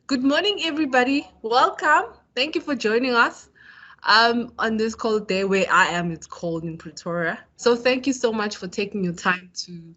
Good morning, everybody. Welcome. Thank you for joining us on this cold day where I am. It's cold in Pretoria. So thank you so much for taking your time to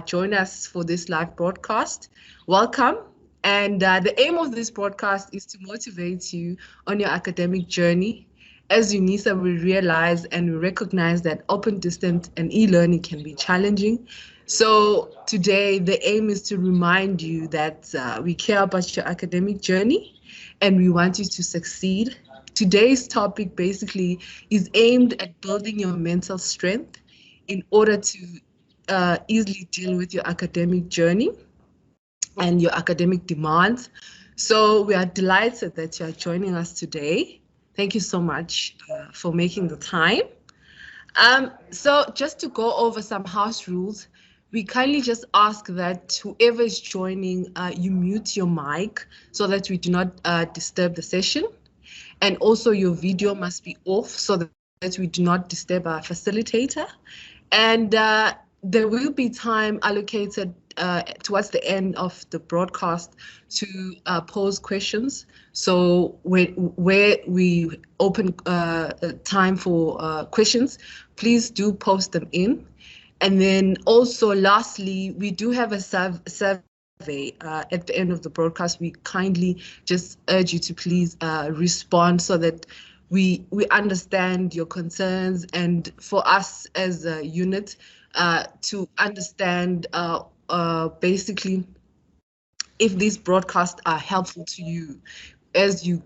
join us for this live broadcast. Welcome. And the aim of this broadcast is to motivate you on your academic journey. As UNISA, we realize and we recognize that open, distance, and e-learning can be challenging. So today, the aim is to remind you that we care about your academic journey and we want you to succeed. Today's topic basically is aimed at building your mental strength in order to easily deal with your academic journey and your academic demands. So we are delighted that you are joining us today. Thank you so much for making the time. So just to go over some house rules, we kindly just ask that whoever is joining, you mute your mic so that we do not disturb the session. And also your video must be off so that we do not disturb our facilitator. And there will be time allocated towards the end of the broadcast to pose questions. So where we open time for questions, please do post them in. And then also lastly, we do have a survey at the end of the broadcast. We kindly just urge you to please respond so that we understand your concerns, and for us as a unit to understand basically if these broadcasts are helpful to you as you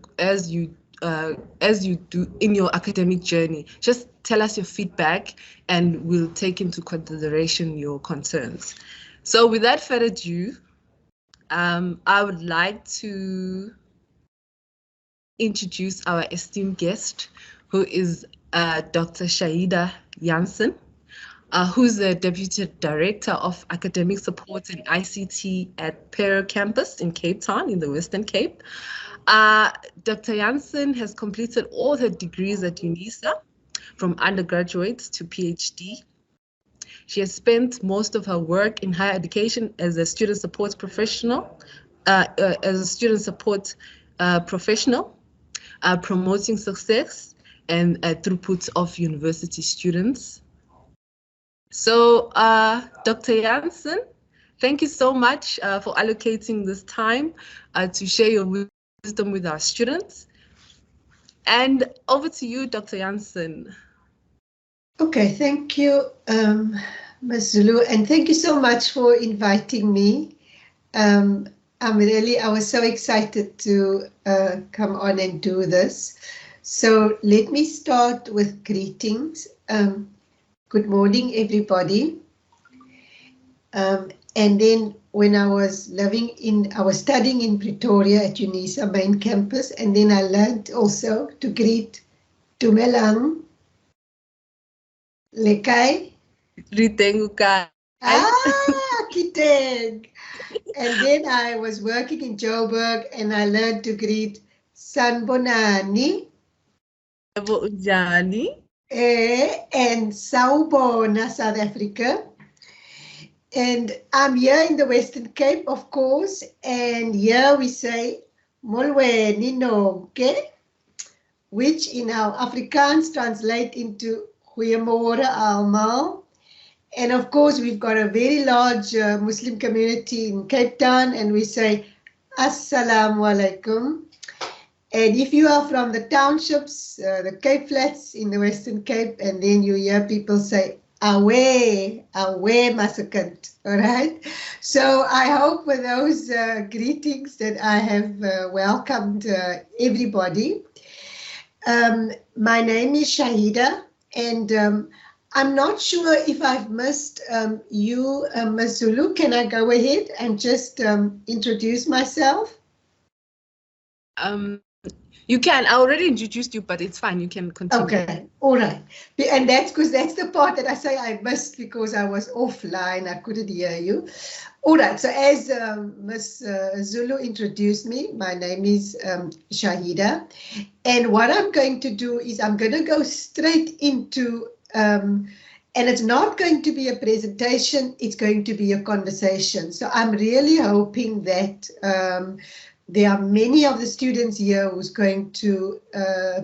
do in your academic journey. Just tell us your feedback and we'll take into consideration your concerns. So without further ado, I would like to introduce our esteemed guest, who is Dr. Shaida Janssen, who's the Deputy Director of Academic Support and ICT at Pero Campus in Cape Town in the Western Cape. Dr. Janssen has completed all her degrees at UNISA, from undergraduate to PhD. She has spent most of her work in higher education as a student support professional, promoting success and throughput of university students. So, Dr. Janssen, thank you so much for allocating this time to share your wisdom with our students. And over to you, Dr. Janssen. Okay, thank you, Ms. Zulu, and thank you so much for inviting me. I was so excited to come on and do this. So let me start with greetings. Good morning, everybody. And then when I was studying in Pretoria at UNISA main campus, and then I learned also to greet Dumelang, Lekai, Ritengukai. Kiteng. And then I was working in Joburg and I learned to greet Sanbonani, and Sawubona, South Africa. And I'm here in the Western Cape, of course, and here we say Molweni nonke, which in our Afrikaans translate into Goeiemôre almal. And of course, we've got a very large Muslim community in Cape Town, and we say Assalamu alaikum. And if you are from the townships, the Cape Flats in the Western Cape, and then you hear people say Awe Masakant, all right? So I hope with those greetings that I have welcomed everybody. My name is Shaida, and I'm not sure if I've missed you, Ms. Zulu. Can I go ahead and just introduce myself? You can. I already introduced you, but it's fine. You can continue. Okay, all right. And that's because that's the part that I say I missed because I was offline. I couldn't hear you. All right. So as Ms. Zulu introduced me, my name is Shaida. And what I'm going to do is I'm going to go straight into, and it's not going to be a presentation. It's going to be a conversation. So I'm really hoping that there are many of the students here who's going to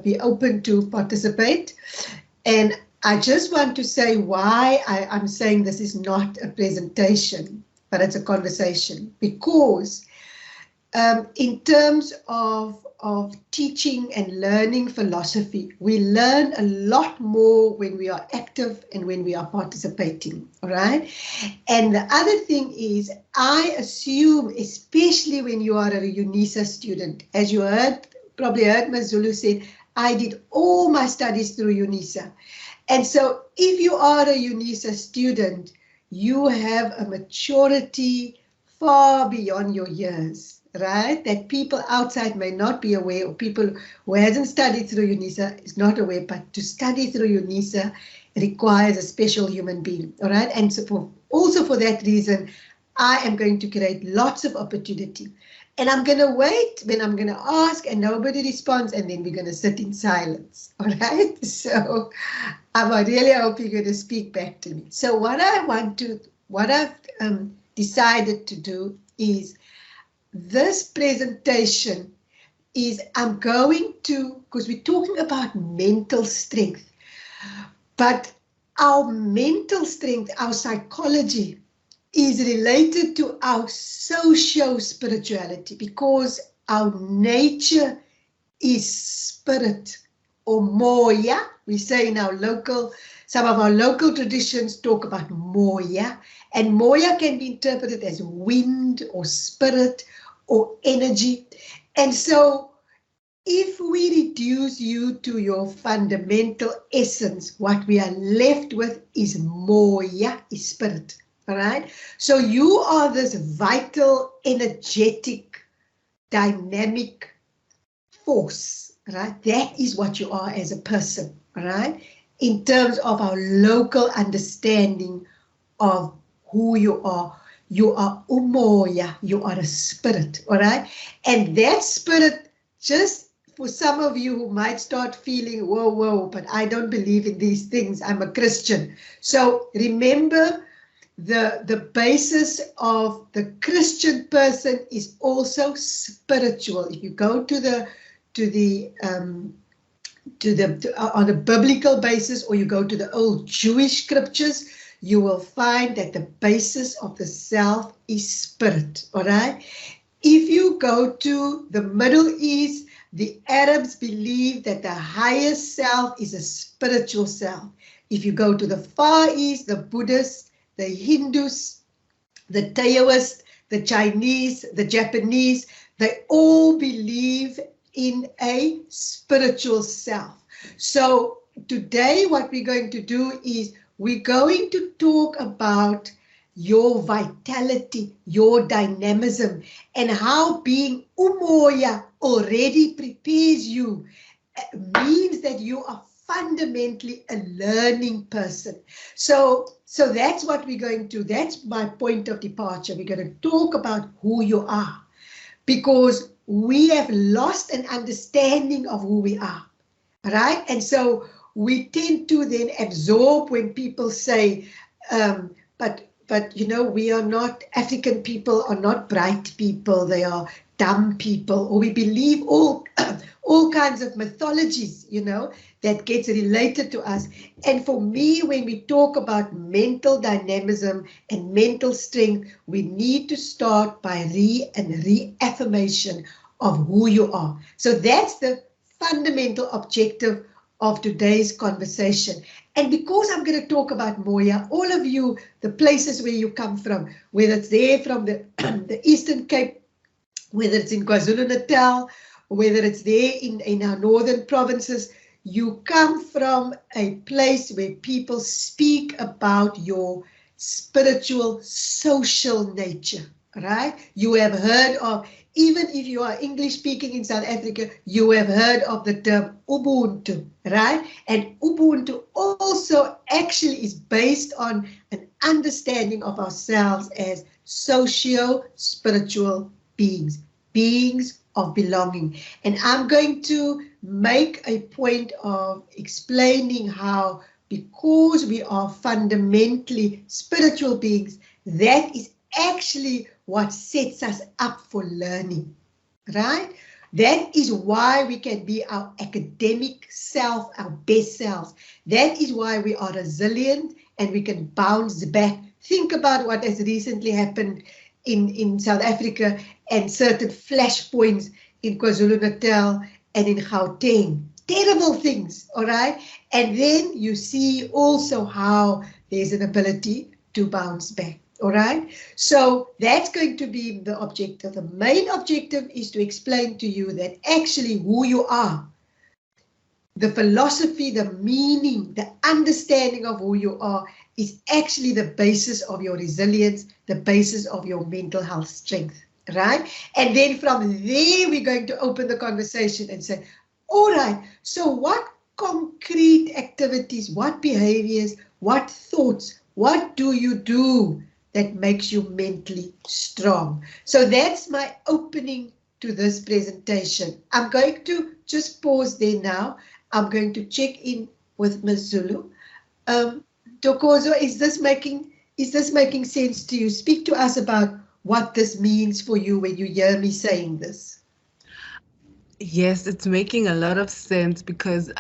be open to participate. And I just want to say why I'm saying this is not a presentation, but it's a conversation. Because in terms of teaching and learning philosophy, we learn a lot more when we are active and when we are participating, all right? And the other thing is, I assume, especially when you are a UNISA student, as you probably heard Ms. Zulu said, I did all my studies through UNISA. And so if you are a UNISA student, you have a maturity far beyond your years, right? That people outside may not be aware, or people who hasn't studied through UNISA is not aware, but to study through UNISA requires a special human being, all right? And so also for that reason, I am going to create lots of opportunity. And I'm going to wait when I'm going to ask and nobody responds, and then we're going to sit in silence, all right? So I really hope you're going to speak back to me. So what I've decided to do is, this presentation is, I'm going to, because we're talking about mental strength, but our mental strength, our psychology, is related to our socio-spirituality, because our nature is spirit, or moya. We say in our local, some of our local traditions talk about moya, and moya can be interpreted as wind or spirit or energy. And so if we reduce you to your fundamental essence, what we are left with is moya, is spirit. All right, so you are this vital, energetic, dynamic force, right? That is what you are as a person, all right? In terms of our local understanding of who you are umoya, you are a spirit, all right? And that spirit, just for some of you who might start feeling, whoa, but I don't believe in these things, I'm a Christian. So remember, the basis of the Christian person is also spiritual. If you go on a biblical basis, or you go to the old Jewish scriptures, you will find that the basis of the self is spirit, all right? If you go to the Middle East, the Arabs believe that the highest self is a spiritual self. If you go to the Far East, the Buddhists, the Hindus, the Taoists, the Chinese, the Japanese, they all believe in a spiritual self. So today what we're going to do is, we're going to talk about your vitality, your dynamism, and how being umoya already prepares you, means that you are fundamentally a learning person. So that's what we're going to, that's my point of departure. We're going to talk about who you are, because we have lost an understanding of who we are, right? And so we tend to then absorb when people say, but you know, we are not, African people are not bright people, they are dumb people, or we believe all kinds of mythologies, you know, that gets related to us. And for me, when we talk about mental dynamism and mental strength, we need to start by reaffirmation of who you are. So that's the fundamental objective of today's conversation. And because I'm going to talk about Moya, all of you, the places where you come from, whether it's there from the, the Eastern Cape, whether it's in KwaZulu-Natal, whether it's there in our northern provinces, you come from a place where people speak about your spiritual, social nature, right? You have heard of, even if you are English speaking in South Africa, you have heard of the term Ubuntu, right? And Ubuntu also actually is based on an understanding of ourselves as socio-spiritual beings, beings of belonging. And I'm going to make a point of explaining how, because we are fundamentally spiritual beings, that is actually what sets us up for learning, right? That is why we can be our academic self, our best selves. That is why we are resilient and we can bounce back. Think about what has recently happened in South Africa and certain flashpoints in KwaZulu-Natal and in Gauteng. Terrible things, all right? And then you see also how there's an ability to bounce back. All right, so that's going to be the objective. The main objective is to explain to you that actually who you are, the philosophy, the meaning, the understanding of who you are is actually the basis of your resilience, the basis of your mental health strength, right? And then from there, we're going to open the conversation and say, all right, so what concrete activities, what behaviors, what thoughts, what do you do that makes you mentally strong? So that's my opening to this presentation. I'm going to just pause there now. I'm going to check in with Ms. Zulu. Tokozo, is this making sense to you? Speak to us about what this means for you when you hear me saying this. Yes, it's making a lot of sense because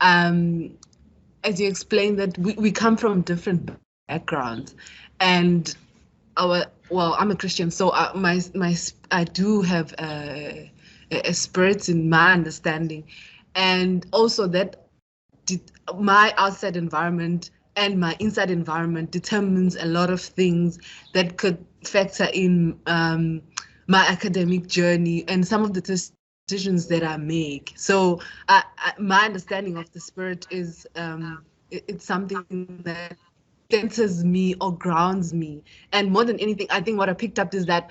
as you explained that we come from different backgrounds, and I'm a Christian, so I do have a spirit in my understanding, and also that my outside environment and my inside environment determines a lot of things that could factor in my academic journey and some of the decisions that I make. So my understanding of the spirit is it's something that centers me or grounds me. And more than anything, I think what I picked up is that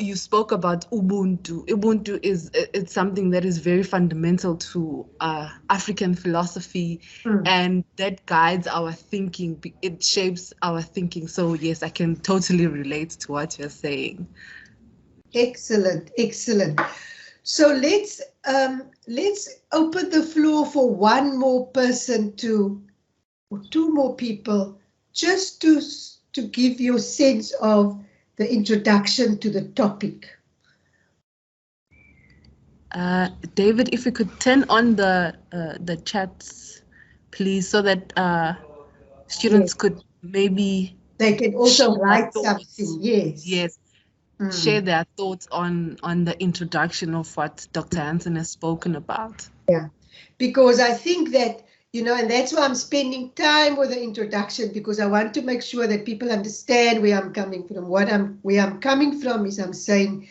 you spoke about Ubuntu. Ubuntu it's something that is very fundamental to African philosophy, and that guides our thinking. It shapes our thinking. So yes, I can totally relate to what you're saying. Excellent, excellent. So let's open the floor for one more person or two more people, just to give you a sense of the introduction to the topic. David, if you could turn on the chats, please, so that students could maybe they can also write something. Yes. Share their thoughts on the introduction of what Dr. Janssen has spoken about. Yeah, because I think that, and that's why I'm spending time with the introduction, because I want to make sure that people understand where I'm coming from. Where I'm coming from is I'm saying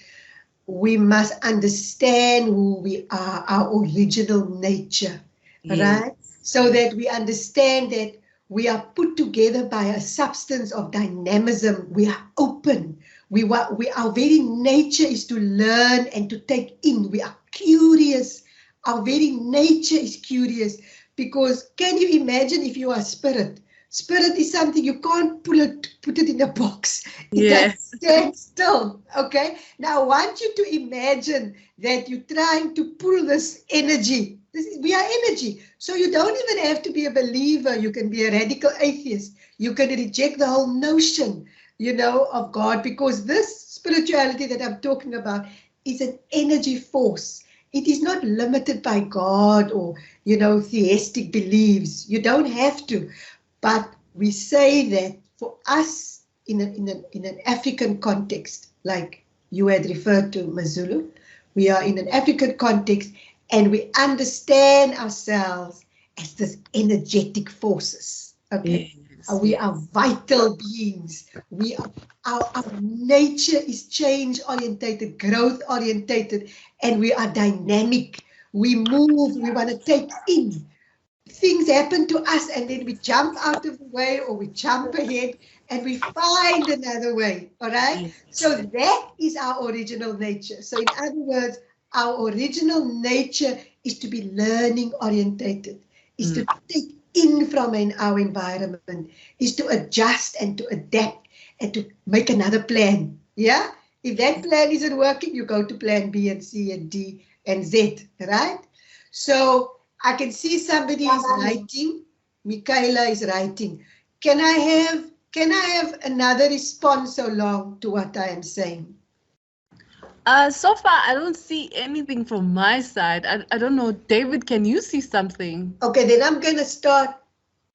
we must understand who we are, our original nature, right? So that we understand that we are put together by a substance of dynamism. We are open. Our very nature is to learn and to take in. We are curious. Our very nature is curious, because can you imagine if you are spirit? Spirit is something you can't put it in a box. It doesn't stand still. Okay. Now I want you to imagine that you're trying to pull this energy. We are energy. So you don't even have to be a believer. You can be a radical atheist. You can reject the whole notion, of God, because this spirituality that I'm talking about is an energy force. It is not limited by God or, theistic beliefs. You don't have to. But we say that for us in an African context, like you had referred to, Mazulu, we are in an African context and we understand ourselves as this energetic forces. Okay. We are vital beings. Our nature is change-orientated, growth-orientated, and we are dynamic. We move, we want to take in. Things happen to us and then we jump out of the way or we jump ahead and we find another way, all right? So that is our original nature. So in other words, our original nature is to be learning orientated, is to take in from our environment, is to adjust and to adapt and to make another plan, yeah? If that plan isn't working, you go to plan B and C and D and Z, right? So I can see somebody is writing. Michaela is writing. Can I have another response so long to what I am saying? So far, I don't see anything from my side. I don't know. David, can you see something? Okay, then I'm going to start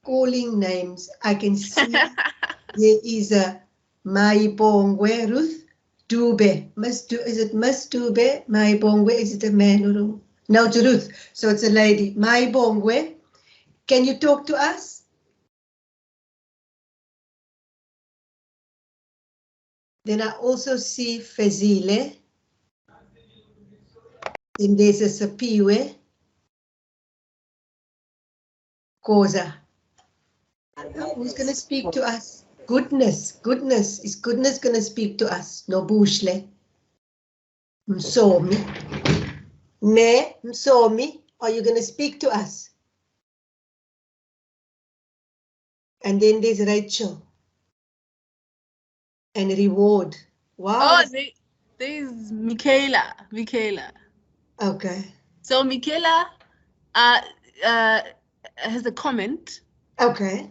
calling names. I can see there is a Maibongwe Ruth Dube. Is it Miss Dube? Maibongwe, is it a man or a... No, it's Ruth. So it's a lady. Maibongwe, can you talk to us? Then I also see Fezile. Then there's a Sapiwe. Koza. Who's going to speak to us? Goodness. Is goodness going to speak to us? No bushle. Msomi. Ne, Msomi, are you going to speak to us? And then there's Rachel. And Reward. Wow. Oh, there's Michaela. Okay. So Michaela has a comment. Okay.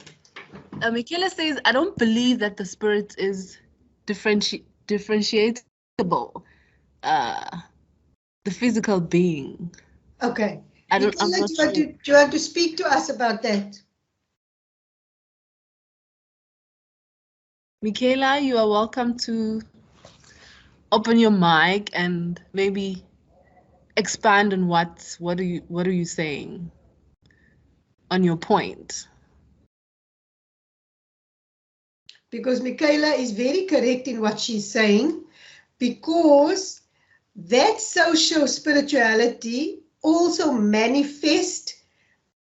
Michaela says, I don't believe that the spirit is differentiable. The physical being. Okay. Michaela, do you want to speak to us about that? Michaela, you are welcome to open your mic and maybe expand on what are you saying on your point. Because Michaela is very correct in what she's saying, because that social spirituality also manifests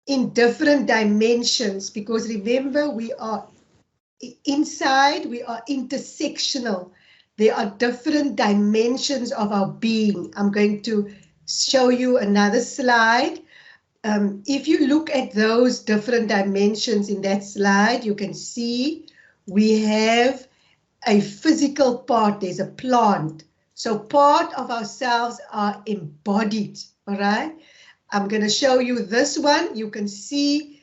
in different dimensions, because remember, we are inside, we are intersectional. There are different dimensions of our being. I'm going to show you another slide. If you look at those different dimensions in that slide, you can see we have a physical part, there's a plant. So part of ourselves are embodied, all right? I'm going to show you this one. You can see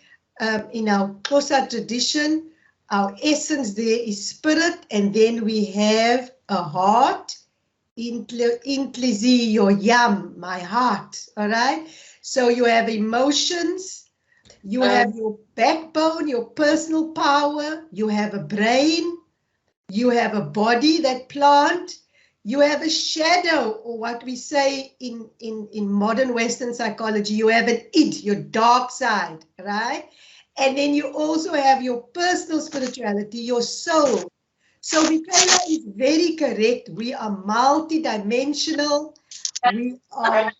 in our Xhosa tradition, our essence there is spirit, and then we have a heart, inhliziyo yam, my heart, all right? So you have emotions, you have your backbone, your personal power, you have a brain, you have a body, that plant, you have a shadow, or what we say in modern Western psychology, you have an id, your dark side, right? And then you also have your personal spirituality, your soul. So Michaela is very correct. We are multidimensional. We are...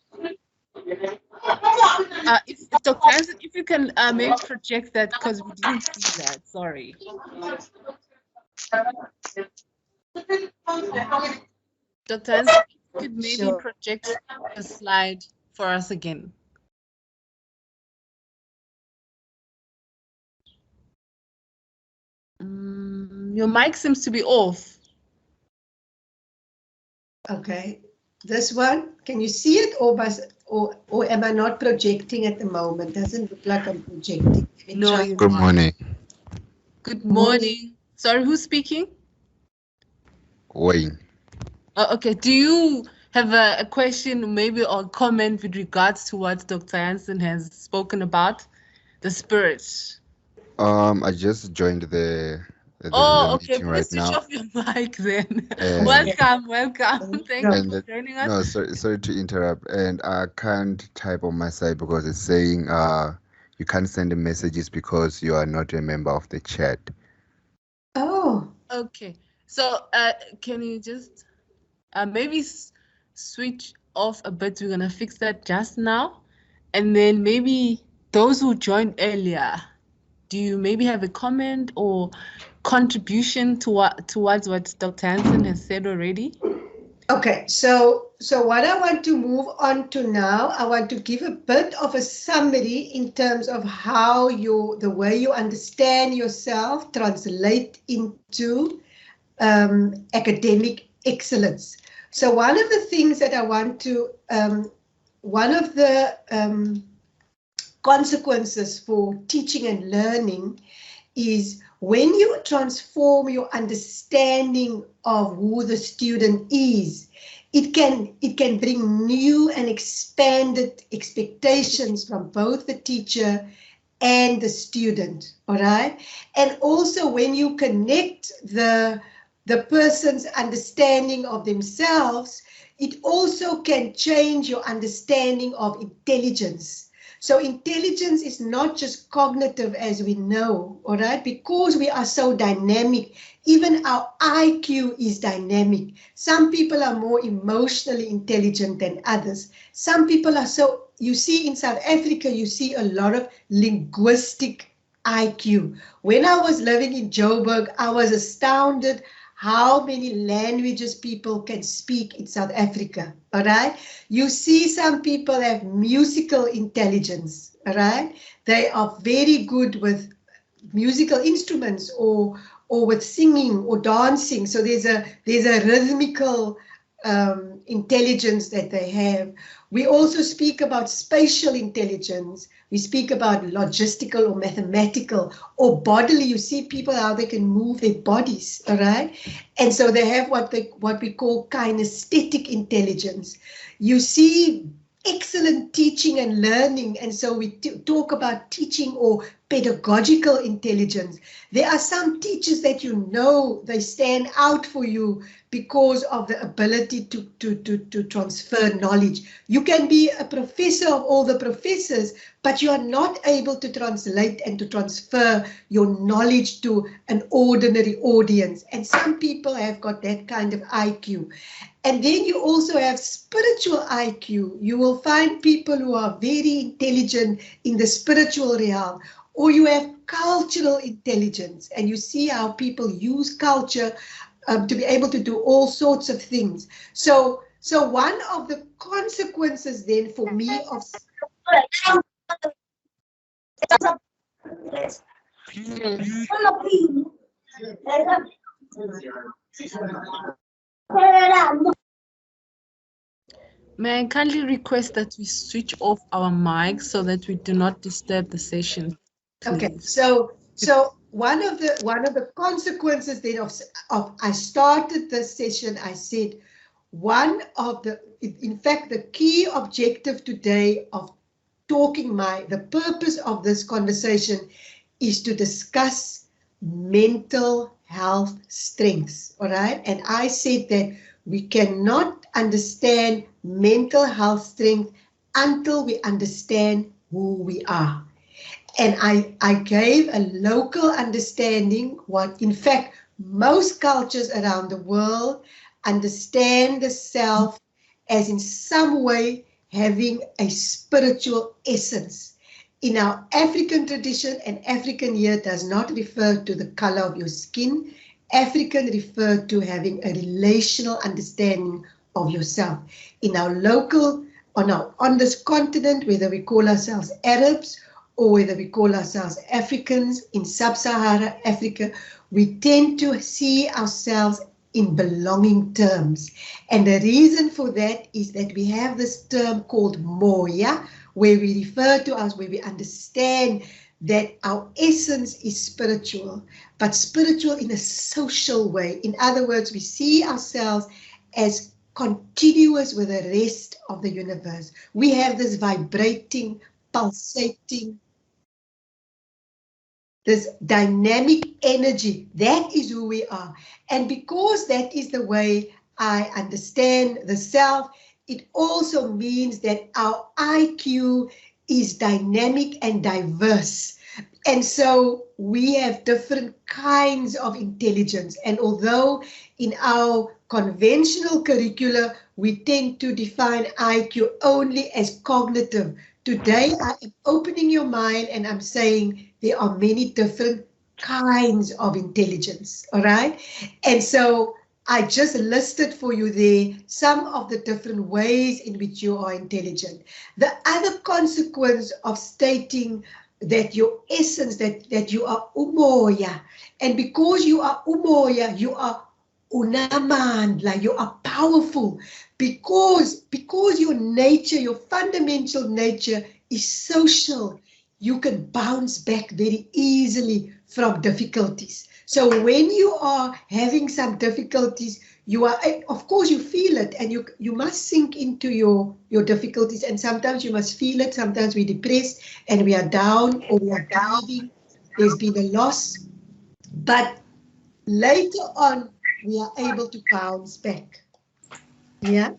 If Dr. Janssen, if you can maybe project that, because we didn't see that, sorry. Dr. Janssen, you could maybe project the slide for us again. Your mic seems to be off. Okay, this one, can you see it, or am I not projecting at the moment? Doesn't look like I'm projecting. No, you're Good not. morning. Good morning. Sorry, who's speaking? Wayne. Okay, do you have a question maybe or comment with regards to what Dr. Janssen has spoken about, the spirit? I just joined the okay, meeting right please switch now. off your mic then. And- Welcome. Thank you for joining us. No, sorry to interrupt. And I can't type on my side because it's saying you can't send the messages because you are not a member of the chat. Oh. Okay, so can you just maybe switch off a bit? We're gonna fix that just now, and then maybe those who joined earlier, do you maybe have a comment or contribution towards what Dr. Janssen has said already? Okay, so what I want to move on to now, I want to give a bit of a summary in terms of how the way you understand yourself translate into academic excellence. So one of the things that I want to, one of the consequences for teaching and learning is when you transform your understanding of who the student is, It can bring new and expanded expectations from both the teacher and the student, all right? And also when you connect the person's understanding of themselves, it also can change your understanding of intelligence. So intelligence is not just cognitive as we know, all right? Because we are so dynamic, even our IQ is dynamic. Some people are more emotionally intelligent than others. Some people are so, you see in South Africa, you see a lot of linguistic IQ. When I was living in Joburg, I was astounded how many languages people can speak in South Africa, all right? You see some people have musical intelligence, all right? They are very good with musical instruments or with singing or dancing. So there's a rhythmical intelligence that they have. We also speak about spatial intelligence. We speak about logistical or mathematical or bodily. You see people how they can move their bodies, all right? And so they have what we call kinesthetic intelligence. You see excellent teaching and learning, and so we talk about teaching or pedagogical intelligence. There are some teachers that you know they stand out for you because of the ability to transfer knowledge. You can be a professor of all the professors, but you are not able to translate and to transfer your knowledge to an ordinary audience. And some people have got that kind of IQ. And then you also have spiritual IQ. You will find people who are very intelligent in the spiritual realm, or you have cultural intelligence, and you see how people use culture to be able to do all sorts of things. So one of the consequences then for me of May I kindly request that we switch off our mics so that we do not disturb the session, okay, please? so one of the consequences then of I started this session, I said one of the, in fact, the key objective today of talking, the purpose of this conversation is to discuss mental health strengths, all right? And I said that we cannot understand mental health strength until we understand who we are. And I gave a local understanding what, in fact, most cultures around the world understand the self as in some way having a spiritual essence. In our African tradition, and African here does not refer to the color of your skin, African referred to having a relational understanding of yourself. In our local, on this continent, whether we call ourselves Arabs or whether we call ourselves Africans in sub-Saharan Africa, we tend to see ourselves in belonging terms. And the reason for that is that we have this term called moya, where we refer to us, where we understand that our essence is spiritual, but spiritual in a social way. In other words, we see ourselves as continuous with the rest of the universe. We have this vibrating, pulsating, this dynamic energy. That is who we are. And because that is the way I understand the self, it also means that our IQ is dynamic and diverse. And so we have different kinds of intelligence. And although in our conventional curricula, we tend to define IQ only as cognitive, today I am opening your mind and I'm saying there are many different kinds of intelligence, all right? And so I just listed for you there some of the different ways in which you are intelligent. The other consequence of stating that your essence, that you are umoya, and because you are umoya, you are unamandla, you are powerful, because your nature, your fundamental nature is social. You can bounce back very easily from difficulties. So when you are having some difficulties, You are, of course, you feel it, and you must sink into your difficulties. And sometimes you must feel it. Sometimes we're depressed and we are down, or we are grieving. There's been a loss, but later on we are able to bounce back. Yeah,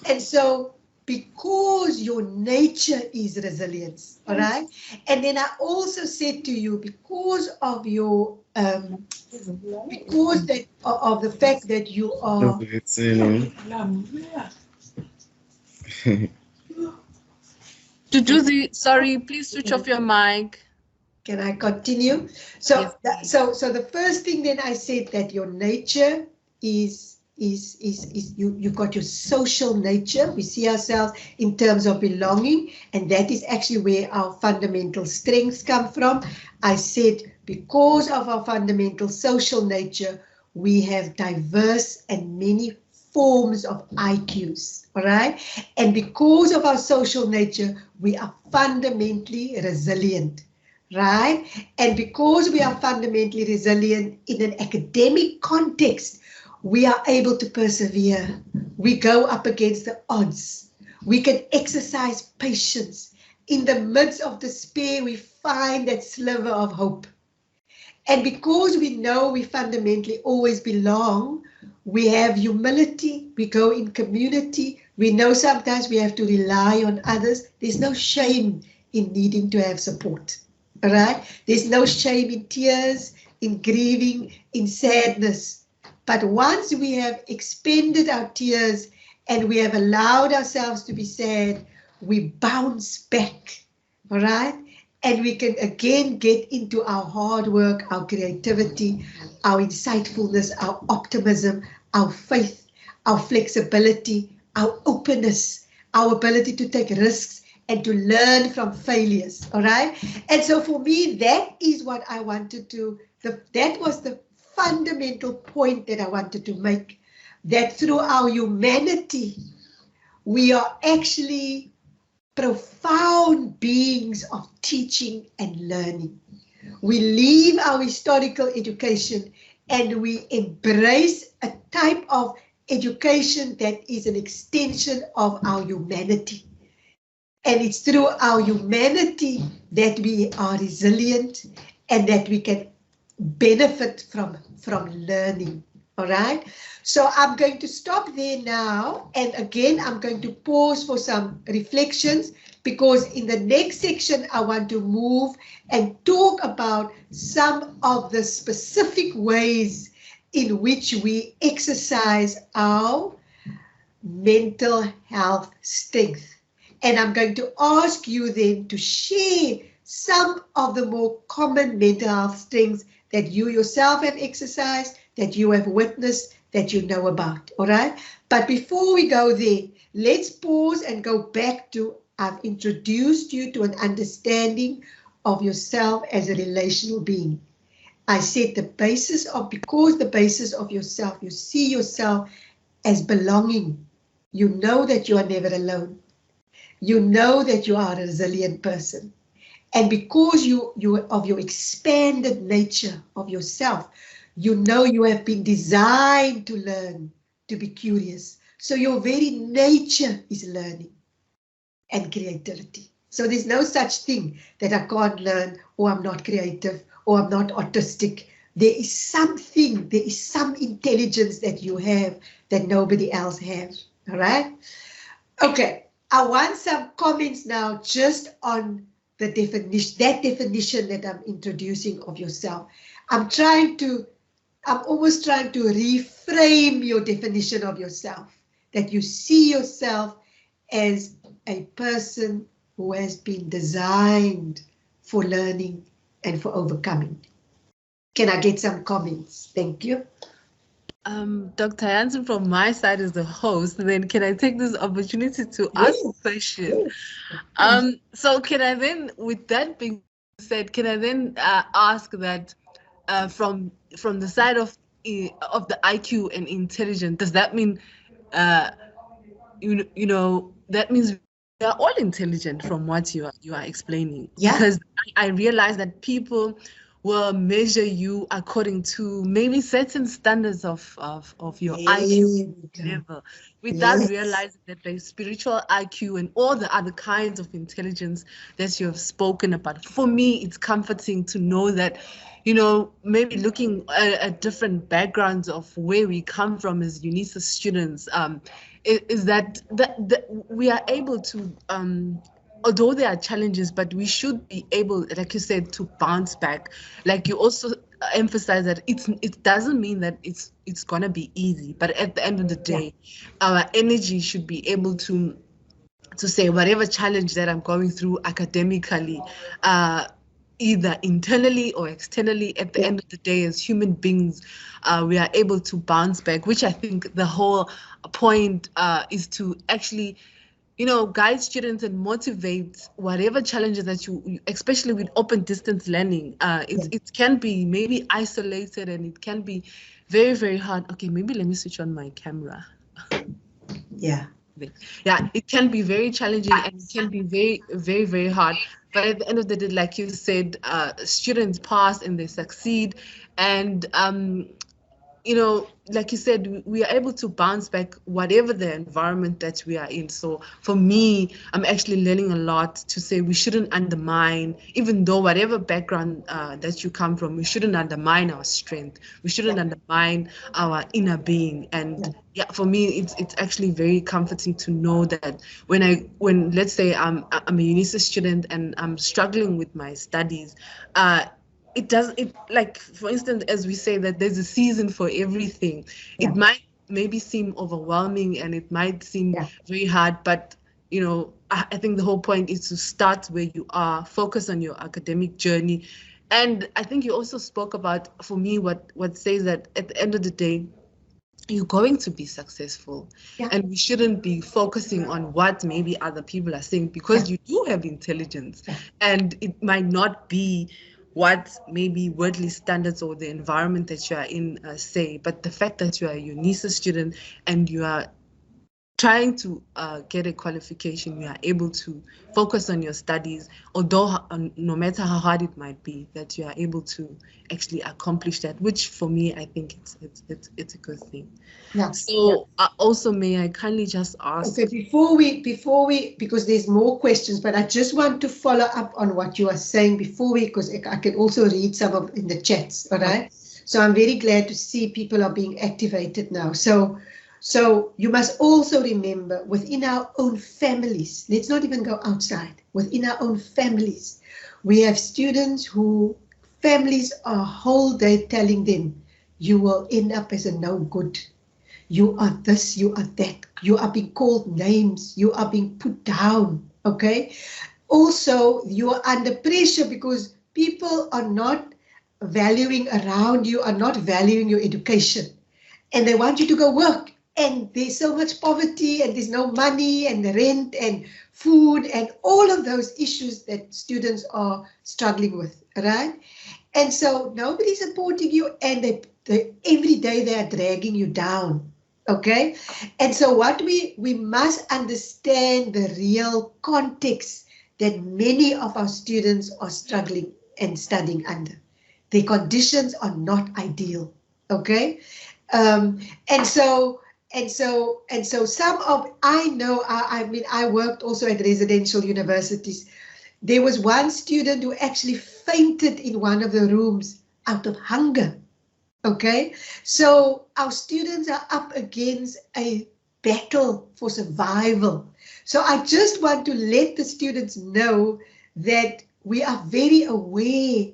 and so because your nature is resilience, all right. And then I also said to you, because of your because that of the fact that you are. Jujuzi, sorry, please switch off your mic. Can I continue? So, Yes, so the first thing then I said that your nature is you got your social nature. We see ourselves in terms of belonging, and that is actually where our fundamental strengths come from. I said because of our fundamental social nature, we have diverse and many forms of IQs, all right? And because of our social nature, we are fundamentally resilient, right? And because we are fundamentally resilient in an academic context, we are able to persevere. We go up against the odds. We can exercise patience. In the midst of despair, we find that sliver of hope. And because we know we fundamentally always belong, we have humility, we go in community, we know sometimes we have to rely on others. There's no shame in needing to have support, all right? There's no shame in tears, in grieving, in sadness. But once we have expended our tears and we have allowed ourselves to be sad, we bounce back, all right? And we can again get into our hard work, our creativity, our insightfulness, our optimism, our faith, our flexibility, our openness, our ability to take risks and to learn from failures, all right? And so for me, that is what I wanted to, that was the fundamental point that I wanted to make, that through our humanity, we are actually profound beings of teaching and learning. We leave our historical education and we embrace a type of education that is an extension of our humanity. And it's through our humanity that we are resilient and that we can benefit from learning. All right. So I'm going to stop there now. And again, I'm going to pause for some reflections, because in the next section, I want to move and talk about some of the specific ways in which we exercise our mental health strength. And I'm going to ask you then to share some of the more common mental health strengths that you yourself have exercised, that you have witnessed, that you know about, all right? But before we go there, let's pause and go back to, I've introduced you to an understanding of yourself as a relational being. I said the basis of, because the basis of yourself, you see yourself as belonging. You know that you are never alone. You know that you are a resilient person. And because you of your expanded nature of yourself, you know you have been designed to learn, to be curious. So your very nature is learning and creativity. So there's no such thing that I can't learn, or I'm not creative, or I'm not artistic. There is something, there is some intelligence that you have that nobody else has, all right? Okay, I want some comments now just on the definition, that definition that I'm introducing of yourself. I'm almost trying to reframe your definition of yourself, that you see yourself as a person who has been designed for learning and for overcoming. Can I get some comments? Thank you. Dr. Janssen, from my side as the host, then can I take this opportunity to ask a question? Yes. So can I then, with that being said, can I then ask that from the side of the IQ and intelligence, does that mean you know that means we are all intelligent from what you are explaining? Yeah. Because I realize that people will measure you according to maybe certain standards of your There IQ we go. level, without Yes. realizing that there's spiritual IQ and all the other kinds of intelligence that you have spoken about. For me, it's comforting to know that, you know, maybe looking at different backgrounds of where we come from as UNISA students, is that we are able to, although there are challenges, but we should be able, like you said, to bounce back. Like you also emphasize that it doesn't mean that it's gonna be easy, but at the end of the day, our energy should be able to say whatever challenge that I'm going through academically, either internally or externally, at the end of the day, as human beings, we are able to bounce back, which I think the whole point is to actually, you know, guide students and motivate whatever challenges that you especially with open distance learning. It can be maybe isolated and it can be very, very hard. Okay, maybe let me switch on my camera. Yeah. Yeah, it can be very challenging and it can be very, very, very hard. But at the end of the day, like you said, students pass and they succeed. And you know, like you said, we are able to bounce back whatever the environment that we are in. So for me, I'm actually learning a lot to say we shouldn't undermine, even though whatever background that you come from, we shouldn't undermine our strength. We shouldn't undermine our inner being. And yeah, for me, it's actually very comforting to know that when let's say I'm a UNISA student and I'm struggling with my studies, it like, for instance, as we say that there's a season for everything. It might maybe seem overwhelming and it might seem very hard, but you know, I think the whole point is to start where you are, focus on your academic journey. And I think you also spoke about, for me, what says that at the end of the day, you're going to be successful, and we shouldn't be focusing on what maybe other people are saying, because you do have intelligence, and it might not be what maybe worldly standards or the environment that you are in say, but the fact that you are a UNISA student and you are trying to get a qualification, you are able to focus on your studies, although no matter how hard it might be, that you are able to actually accomplish that, which for me, I think it's a good thing. So also, may I kindly just ask? Okay, before we, because there's more questions, but I just want to follow up on what you are saying before because I can also read some of in the chats, all right? So I'm very glad to see people are being activated now. So you must also remember, within our own families, let's not even go outside, within our own families, we have students who families are whole day telling them, you will end up as a no good. You are this, you are that, you are being called names, you are being put down, okay? Also, you are under pressure because people are not valuing around you, are not valuing your education. And they want you to go work. And there's so much poverty and there's no money and the rent and food and all of those issues that students are struggling with, right? And so nobody's supporting you, and they every day they are dragging you down, okay? And so what we must understand the real context that many of our students are struggling and studying under. Their conditions are not ideal, okay? And so some of, I know, I mean, I worked also at residential universities. There was one student who actually fainted in one of the rooms out of hunger, okay? So our students are up against a battle for survival. So I just want to let the students know that we are very aware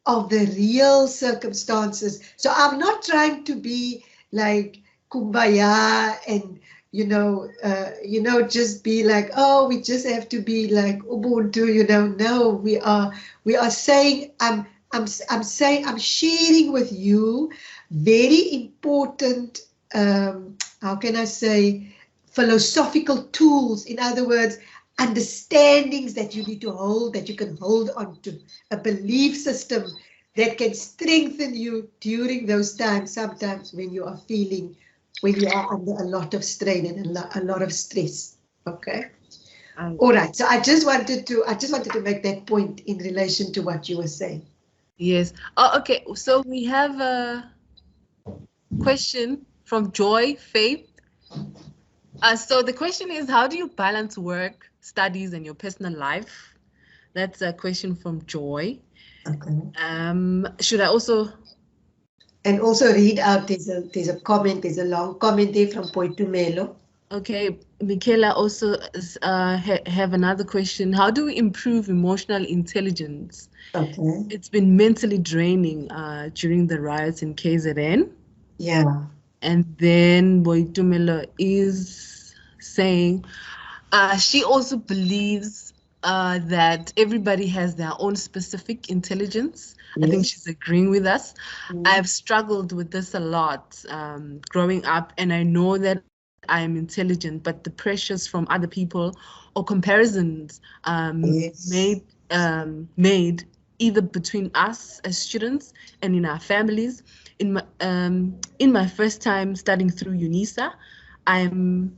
of the real circumstances. So I'm not trying to be like kumbaya and just be like, oh, we just have to be like Ubuntu, No, we are saying, I'm sharing with you very important, how can I say, philosophical tools. In other words, understandings that you need to hold, that you can hold on to, a belief system that can strengthen you during those times, sometimes when you are under a lot of strain and a lot of stress. Okay. All right. So I just wanted to make that point in relation to what you were saying. Yes. Oh, okay. So we have a question from Joy Faith. So the question is, how do you balance work, studies, and your personal life? That's a question from Joy. Okay. Should I also? And also read out, there's a comment, there's a long comment there from Poitumelo. Okay, Michaela also have another question. How do we improve emotional intelligence? Okay. It's been mentally draining during the riots in KZN. Yeah. And then Boitumelo is saying she also believes that everybody has their own specific intelligence. I think Yes. she's agreeing with us. Mm. I've struggled with this a lot growing up, and I know that I am intelligent, but the pressures from other people or comparisons Yes. made either between us as students and in our families. In my first time studying through UNISA, I'm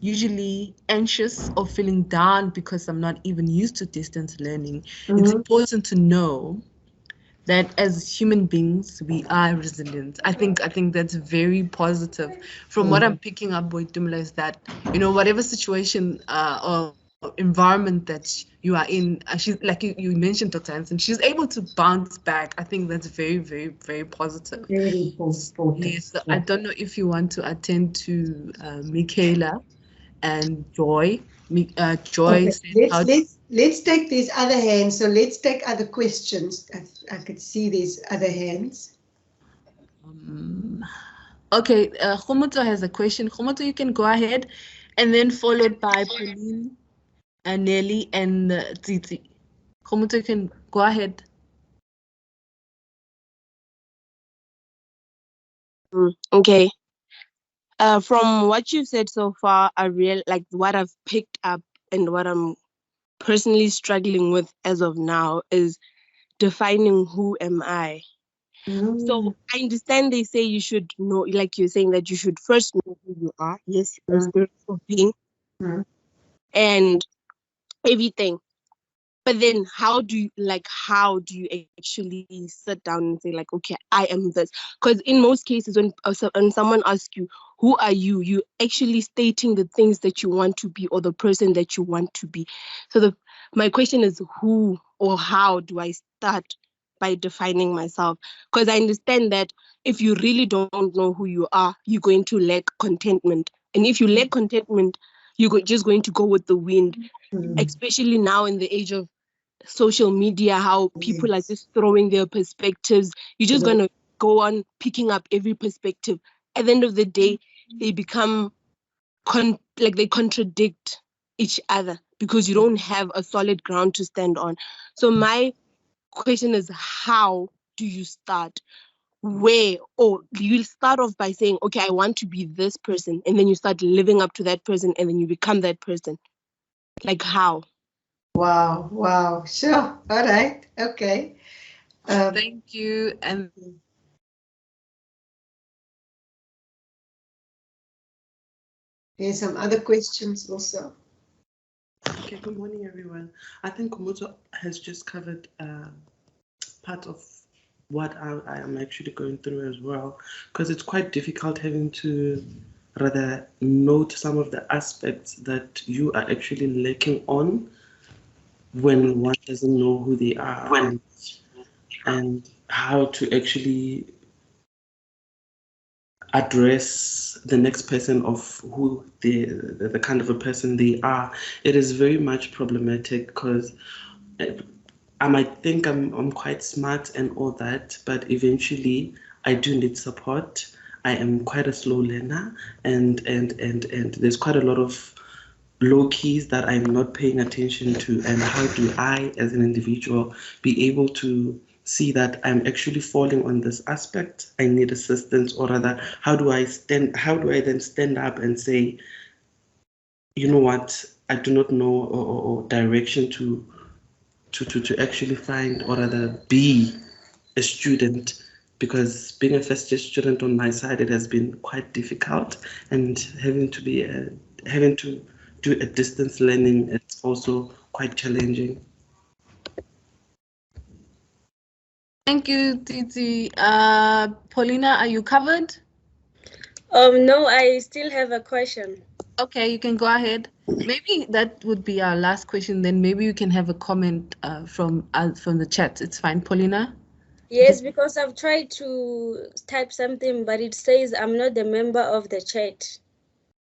usually anxious or feeling down because I'm not even used to distance learning. It's important to know that as human beings we are resilient. I think that's very positive. From what I'm picking up, Boitumla, is that whatever situation or environment that you are in, she's like you mentioned, Dr. Hansen, she's able to bounce back. I think that's very, very, very positive. Very important. Yes, so I don't know if you want to attend to Michaela and Joy. Joy Okay, said, let's "How?" let's let's take these other hands. So let's take other questions. I could see these other hands. Okay, Khomoto has a question. Khomoto, you can go ahead, and then followed by Pauline, Nelly, and Titi. Khomoto, you can go ahead. Okay. From what you've said so far, I real like what I've picked up and what I'm personally struggling with as of now is defining who am I. So I understand they say you should know, like you're saying that you should first know who you are. Yes, you're a spiritual being Mm. and everything. But then how do you actually sit down and say like, okay, I am this? Because in most cases when someone asks you who are you actually stating the things that you want to be or the person that you want to be. So my question is, who or how do I start by defining myself? Because I understand that if you really don't know who you are, you're going to lack contentment, and if you lack contentment, just going to go with the wind, especially now in the age of social media, how people are Yes. just throwing their perspectives. You're just going to go on picking up every perspective. At the end of the day, they become like they contradict each other because you don't have a solid ground to stand on. So my question is, how do you start? Where? Or you will start off by saying, okay, I want to be this person, and then you start living up to that person, and then you become that person. Like how? Wow, wow. Sure. All right. Okay. Thank you. And There's some other questions also. Okay, good morning, everyone. I think Komoto has just covered part of what I am actually going through as well, because it's quite difficult having to rather note some of the aspects that you are actually lacking on when one doesn't know who they are and how to actually address the next person of who the kind of a person they are. It is very much problematic because I might think I'm quite smart and all that, but eventually I do need support. I am quite a slow learner, and there's quite a lot of low keys that I'm not paying attention to. And how do I, as an individual, be able to see that I'm actually falling on this aspect? I need assistance, or rather, how do I then stand up and say, you know what, I do not know or direction to actually find or rather be a student, because being a first year student on my side, it has been quite difficult, and having to do a distance learning, it's also quite challenging. Thank you, Titi. Paulina, are you covered? No, I still have a question. Okay, you can go ahead. Maybe that would be our last question. Then maybe you can have a comment from the chat. It's fine, Paulina. Yes, because I've tried to type something, but it says I'm not a member of the chat.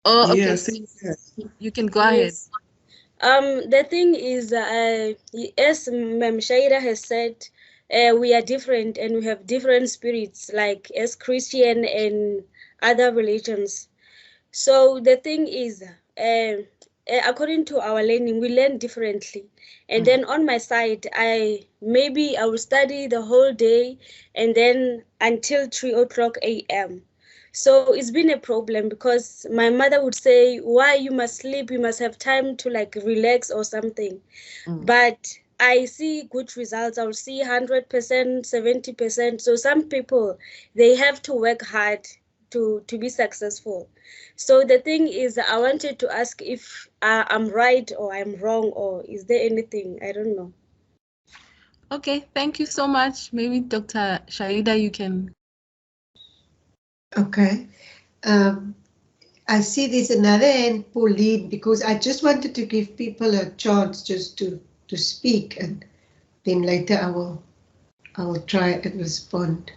Oh, okay. Yeah, same here. You can go ahead. Yes. The thing is, as Ma'am Shaida has said, we are different and we have different spirits, like as Christian and other religions. So the thing is, according to our learning, we learn differently. And then on my side, I will study the whole day and then until 3 o'clock a.m. So it's been a problem because my mother would say, why you must sleep, you must have time to like relax or something. But I see good results. I'll see 100%, 70%. So some people, they have to work hard to be successful. So the thing is, I wanted to ask if I'm right or I'm wrong, or is there anything? I don't know. Okay, thank you so much. Maybe Dr. Shaida, you can. Okay. I see there's another hand, Pauline, because I just wanted to give people a chance just to speak, and then later I will try and respond.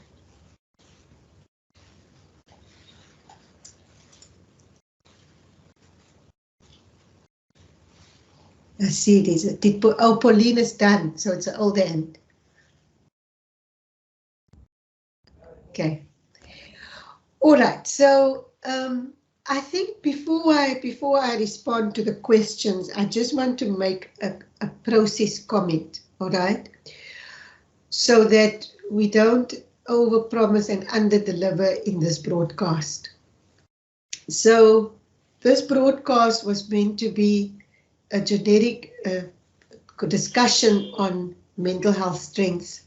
I see there's Pauline is done, so it's an old end. Okay. All right. So I think before I respond to the questions, I just want to make a process comment. All right. So that we don't overpromise and underdeliver in this broadcast. So this broadcast was meant to be a generic discussion on mental health strengths.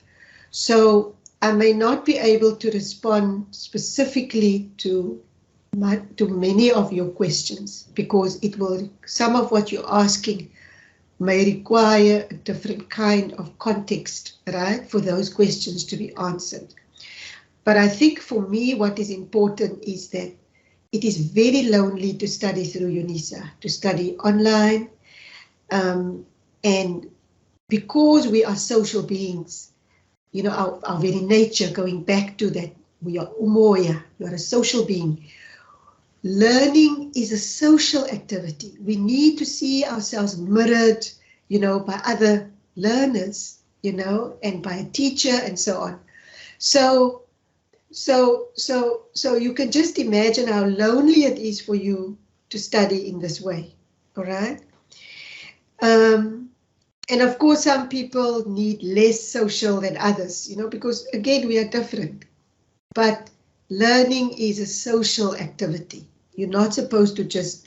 So I may not be able to respond specifically to many of your questions because some of what you're asking may require a different kind of context, right, for those questions to be answered. But I think for me, what is important is that it is very lonely to study through UNISA, to study online. And because we are social beings, you know, our very nature, going back to that, we are umoya, you are a social being. Learning is a social activity. We need to see ourselves mirrored, you know, by other learners, you know, and by a teacher and so on. So you can just imagine how lonely it is for you to study in this way, all right? And of course, some people need less social than others, you know, because again, we are different. But learning is a social activity. You're not supposed to just,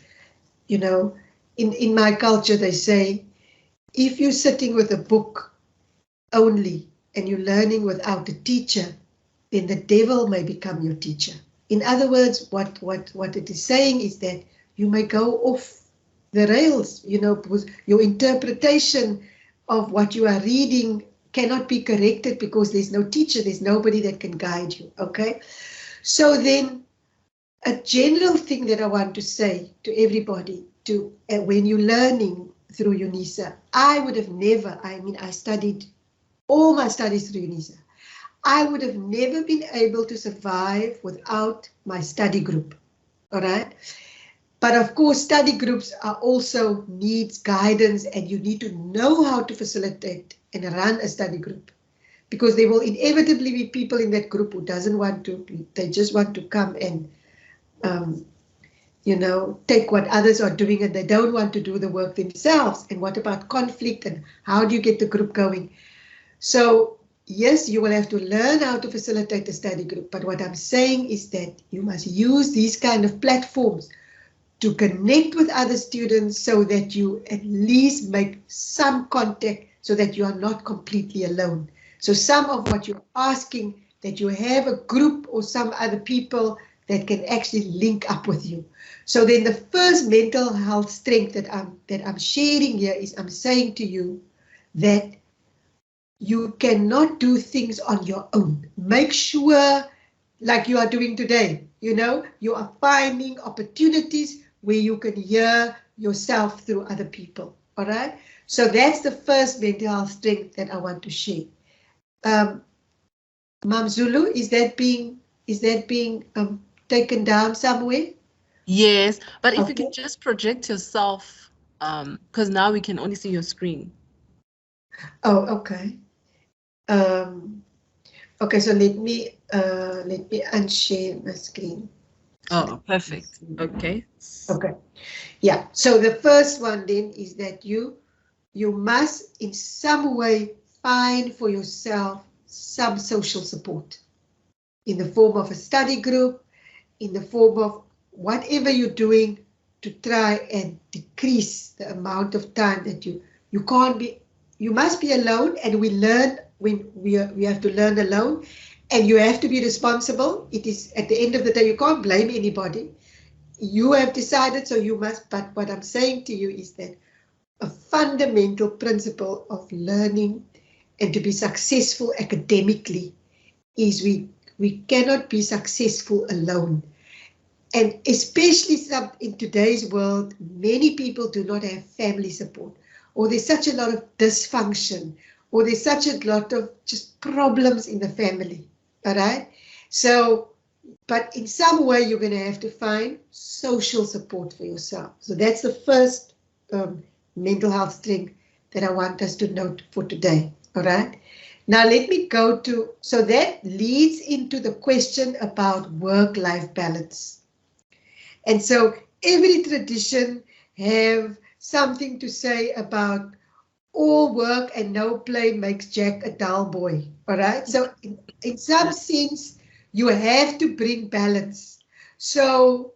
you know, in my culture, they say, if you're sitting with a book only and you're learning without a teacher, then the devil may become your teacher. In other words, what it is saying is that you may go off the rails, you know, because your interpretation of what you are reading cannot be corrected because there's no teacher, there's nobody that can guide you, okay? So then a general thing that I want to say to everybody, when you're learning through UNISA, I would have never, I studied all my studies through UNISA. I would have never been able to survive without my study group, all right? But of course, study groups are also needs guidance, and you need to know how to facilitate and run a study group, because there will inevitably be people in that group who doesn't want to, they just want to come and, you know, take what others are doing, and they don't want to do the work themselves. And what about conflict, and how do you get the group going? So yes, you will have to learn how to facilitate a study group, but what I'm saying is that you must use these kind of platforms to connect with other students so that you at least make some contact so that you are not completely alone. So some of what you're asking, that you have a group or some other people that can actually link up with you. So then the first mental health strength that I'm sharing here is I'm saying to you that you cannot do things on your own. Make sure, like you are doing today, you know, you are finding opportunities where you can hear yourself through other people. All right. So that's the first mental health strength that I want to share. Mam Zulu, is that being taken down somewhere? Yes, but if you Okay. can just project yourself, because now we can only see your screen. Oh, okay. Okay, so let me unshare my screen. Oh, perfect. Okay. Okay. Yeah. So the first one then is that you must in some way find for yourself some social support in the form of a study group, in the form of whatever you're doing to try and decrease the amount of time that you can't be, you must be alone, and we learn when we have to learn alone, and you have to be responsible. It is at the end of the day, you can't blame anybody. You have decided, so you must. But what I'm saying to you is that a fundamental principle of learning and to be successful academically is we cannot be successful alone. And especially in today's world, many people do not have family support, or there's such a lot of dysfunction, or there's such a lot of just problems in the family. All right. So, but in some way, you're going to have to find social support for yourself. So that's the first mental health strength that I want us to note for today. All right. Now let me go to, so that leads into the question about work-life balance. And so every tradition have something to say about all work and no play makes Jack a dull boy. All right. So in some sense, you have to bring balance. So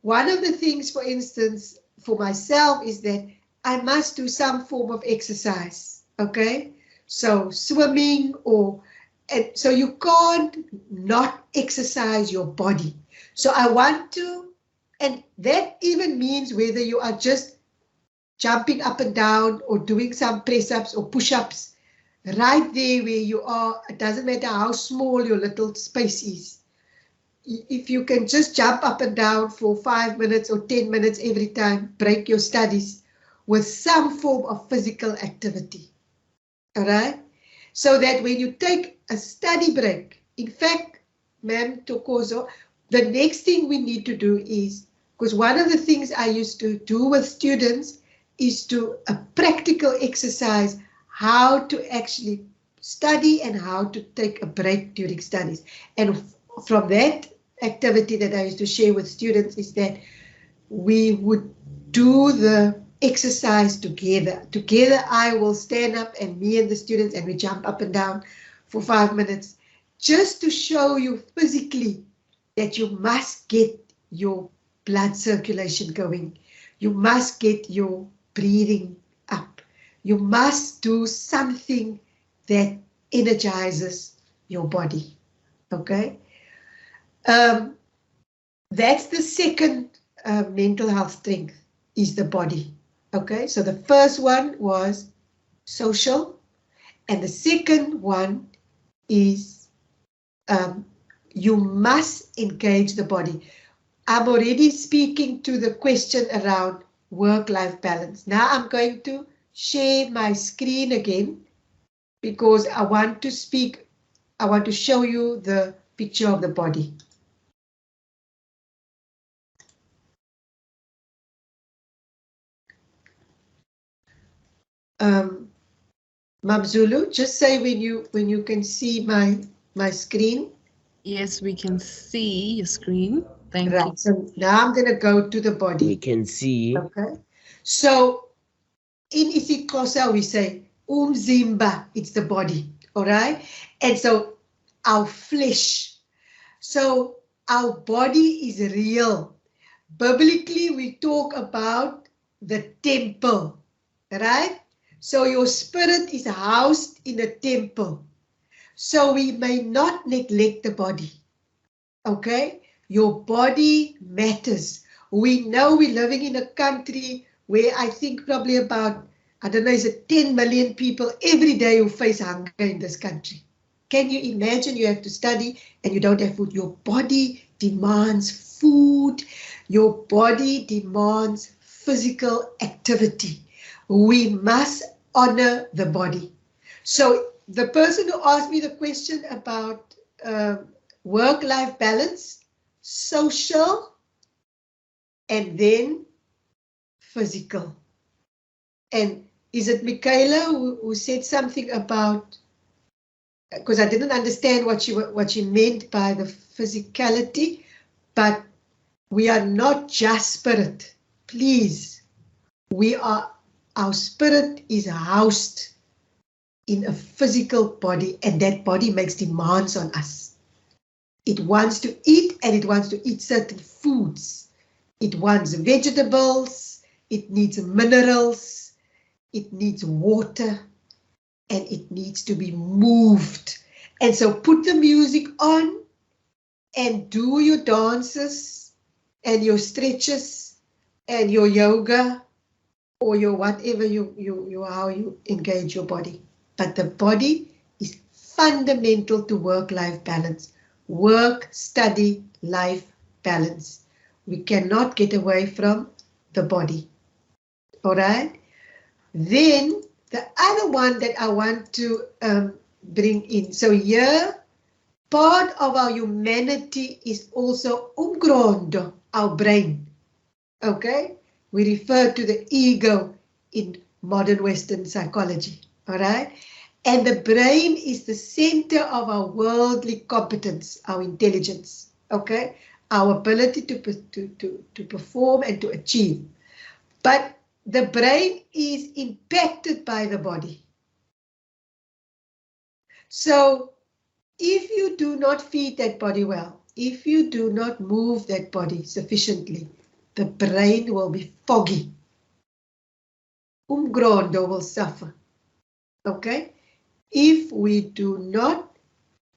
one of the things, for instance, for myself is that I must do some form of exercise. Okay. So swimming and so you can't not exercise your body. So I want to, and that even means whether you are just jumping up and down or doing some press-ups or push-ups, right there where you are, it doesn't matter how small your little space is. If you can just jump up and down for 5 minutes or 10 minutes every time, break your studies with some form of physical activity. All right? So that when you take a study break, in fact, Ma'am Tokozo, the next thing we need to do is, because one of the things I used to do with students is to a practical exercise, how to actually study and how to take a break during studies. And from that activity that I used to share with students is that we would do the exercise together. Together, I will stand up and me and the students, and we jump up and down for 5 minutes, just to show you physically that you must get your blood circulation going. You must get your breathing up. You must do something that energizes your body. Okay? That's the second mental health strength, is the body. Okay, so the first one was social, and the second one is you must engage the body. I'm already speaking to the question around work-life balance. Now I'm going to share my screen again because I want to show you the picture of the body. Mabzulu, just say when you can see my screen. Yes, we can see your screen. Thank Right. you. So now I'm going to go to the body. We can see. Okay. So in isiXhosa we say umzimba, it's the body. All right. And so our flesh. So our body is real. Biblically, we talk about the temple. Right. So your spirit is housed in a temple. So we may not neglect the body. Okay, your body matters. We know we're living in a country where I think probably about I don't know, is it 10 million people every day who face hunger in this country? Can you imagine you have to study and you don't have food? Your body demands food. Your body demands physical activity. We must honor the body. So the person who asked me the question about work-life balance, social, and then physical. And is it Michaela who said something about, because I didn't understand what she meant by the physicality, but we are not just spirit. Please, our spirit is housed in a physical body, and that body makes demands on us. It wants to eat, and it wants to eat certain foods. It wants vegetables, it needs minerals, it needs water, and it needs to be moved. And so put the music on and do your dances and your stretches and your yoga or your whatever how you engage your body. But the body is fundamental to work-life balance. Work, study, life balance. We cannot get away from the body. All right? Then the other one that I want to bring in. So here, part of our humanity is also umgrondo, our brain. Okay? We refer to the ego in modern Western psychology. All right? And the brain is the center of our worldly competence, our intelligence. Okay? Our ability to perform and to achieve. But the brain is impacted by the body. So if you do not feed that body well, if you do not move that body sufficiently, the brain will be foggy. Umgrondo will suffer. Okay? If we do not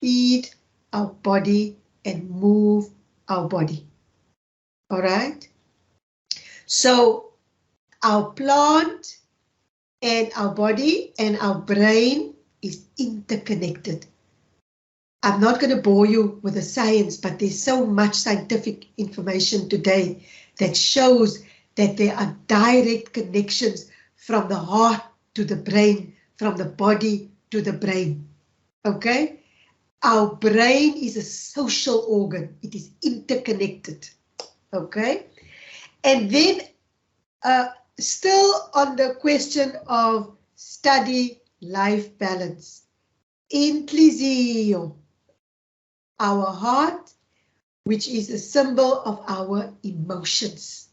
feed our body and move our body. All right? So our plant and our body and our brain is interconnected. I'm not going to bore you with the science, but there's so much scientific information today that shows that there are direct connections from the heart to the brain, from the body to the brain. Okay? Our brain is a social organ. It is interconnected. Okay? And then still on the question of study-life balance. Intlizio, our heart, which is a symbol of our emotions.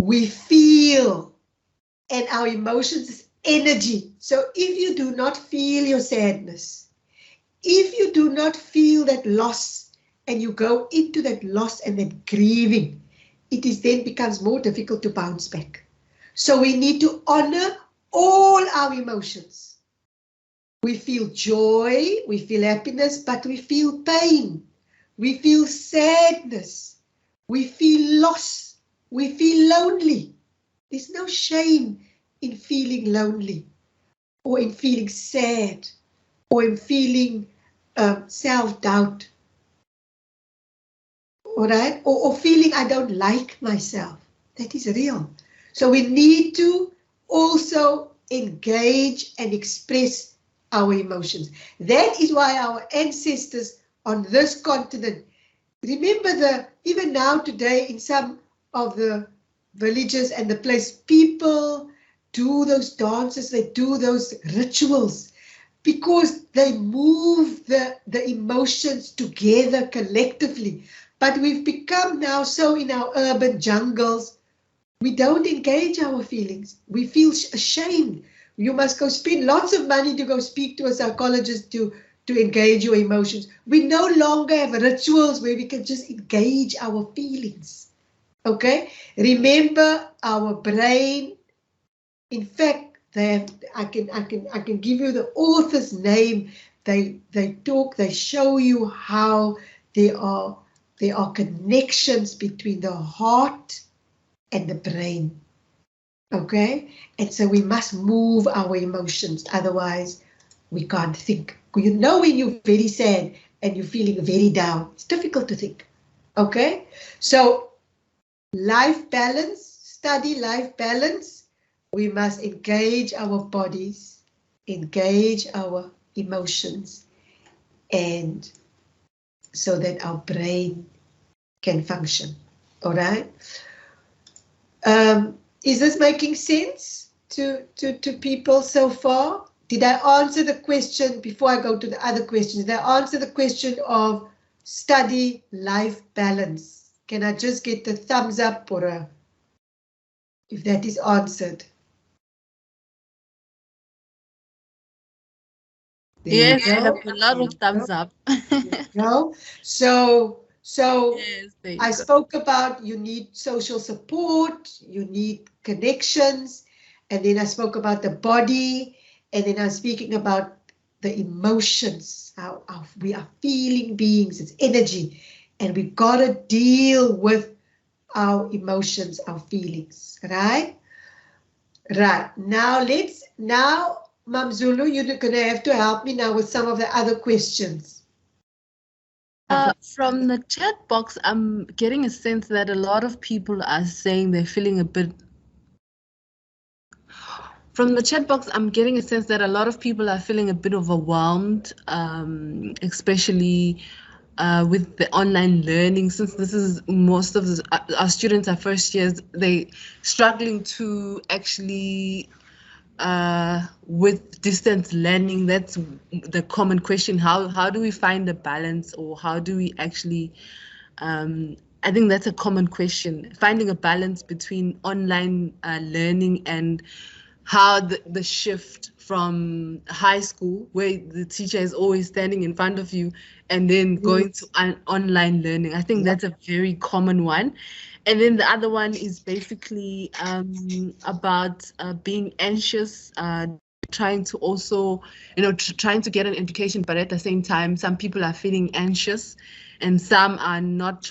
We feel, and our emotions is energy. So if you do not feel your sadness, if you do not feel that loss, and you go into that loss and that grieving, it is then becomes more difficult to bounce back. So we need to honor all our emotions. We feel joy, we feel happiness, but we feel pain. We feel sadness. We feel loss. We feel lonely. There's no shame in feeling lonely or in feeling sad or in feeling self-doubt. All right? Or feeling I don't like myself. That is real. So we need to also engage and express our emotions. That is why our ancestors on this continent, remember even now today in some of the villages and the place, people do those dances, they do those rituals because they move the emotions together collectively. But we've become now so in our urban jungles, we don't engage our feelings. We feel ashamed. You must go spend lots of money to go speak to a psychologist to engage your emotions. We no longer have rituals where we can just engage our feelings. Okay? Remember our brain. In fact, I can give you the author's name. They talk, they show you how there are connections between the heart and the brain. Okay, and so we must move our emotions, otherwise we can't think. You know, when you're very sad and you're feeling very down, it's difficult to think. Okay, so life balance, study life balance. We must engage our bodies, engage our emotions, and so that our brain can function. All right. Is this making sense to people so far? Did I answer the question before I go to the other questions? Did I answer the question of study life balance? Can I just get the thumbs up or a, if that is answered? There Yes, you I have go. a lot of thumbs up. No. So Yes, there you I go. spoke about you need social support, you need connections, and then I spoke about the body, and then I'm speaking about the emotions, how we are feeling beings, it's energy, and we gotta deal with our emotions, our feelings, right? Right, now Mam Zulu, you're gonna have to help me now with some of the other questions. From the chat box, I'm getting a sense that a lot of people are saying they're feeling a bit. From the chat box, I'm getting a sense that a lot of people are feeling a bit overwhelmed, especially with the online learning. Since this is most of our students are first years, they struggling to actually with distance learning. That's the common question. How do we find a balance, or how do we actually I think that's a common question, finding a balance between online learning and how the shift from high school, where the teacher is always standing in front of you, and then going to online learning. I think that's a very common one. And then the other one is basically about being anxious, trying to also, trying to get an education, but at the same time, some people are feeling anxious, and some are not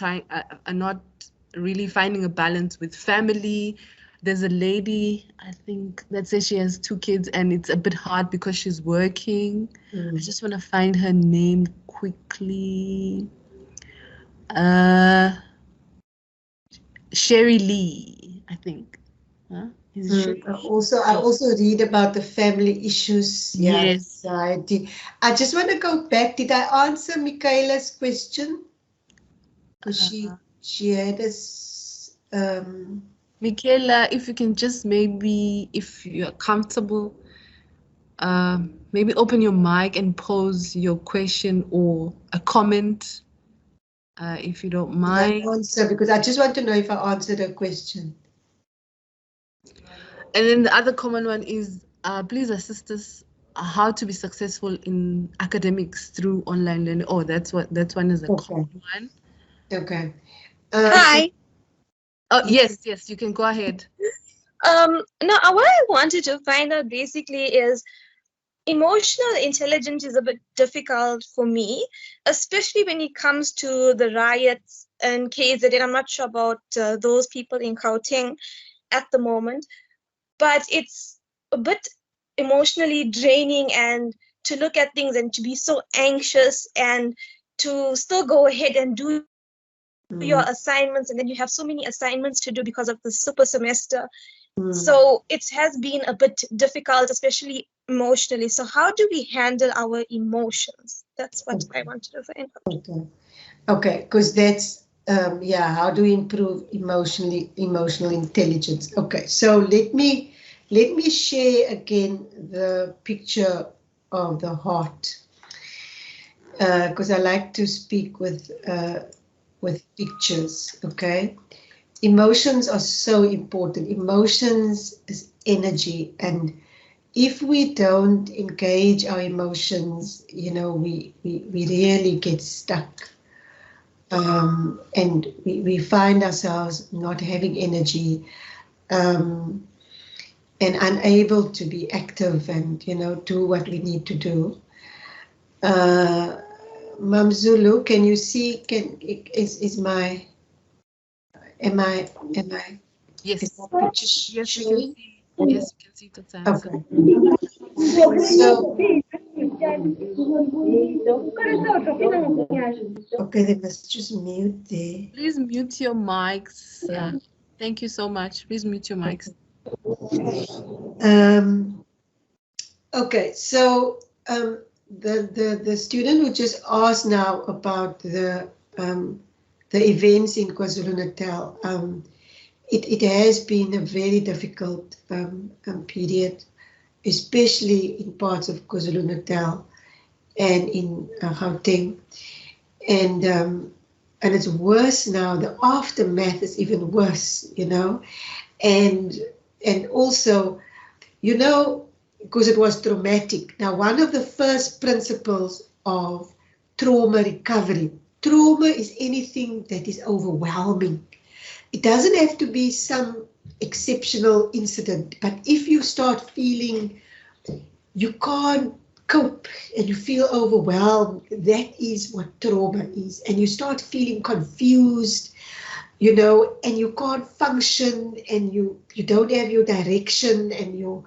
really finding a balance with family. There's a lady, I think, that says she has 2 kids, and it's a bit hard because she's working. I just want to find her name quickly. Sherry Lee, I think. Huh? Is it Sherry? I also read about the family issues, Yes. society. I just want to go back. Did I answer Michaela's question? Because she had us. Michaela, if you can just maybe, if you're comfortable, maybe open your mic and pose your question or a comment, if you don't mind. Did I answer? Because I just want to know if I answered her question. And then the other common one is, please assist us how to be successful in academics through online learning. Oh, that one is a common one. Okay. Hi. Oh, yes, you can go ahead. No, what I wanted to find out basically is emotional intelligence is a bit difficult for me, especially when it comes to the riots in KZN. I'm not sure about those people in Gauteng at the moment, but it's a bit emotionally draining, and to look at things and to be so anxious and to still go ahead and do your assignments, and then you have so many assignments to do because of the super semester. So it has been a bit difficult, especially emotionally. So how do we handle our emotions? That's what I wanted to find out. Okay, because that's how do we improve emotional intelligence? Okay, so let me share again the picture of the heart, because I like to speak with pictures. Okay, emotions are so important. Emotions is energy, and if we don't engage our emotions, we really get stuck. And we find ourselves not having energy, and unable to be active and do what we need to do. Mam Zulu, can you see? Am I Yes. Is that picture Yes, we can showing? see. Yes, we can see Dr. Hansen. Okay, they must just mute there. Please mute your mics. Thank you so much. Please mute your mics. Okay, so the student who just asked now about the events in KwaZulu-Natal, it has been a very difficult period, especially in parts of KwaZulu-Natal and in Gauteng, and it's worse now. The aftermath is even worse, you know, and also, you know, because it was traumatic. Now, one of the first principles of trauma recovery, trauma is anything that is overwhelming. It doesn't have to be some exceptional incident, but if you start feeling you can't cope and you feel overwhelmed, that is what trauma is. And you start feeling confused, you know, and you can't function, and you don't have your direction, and you're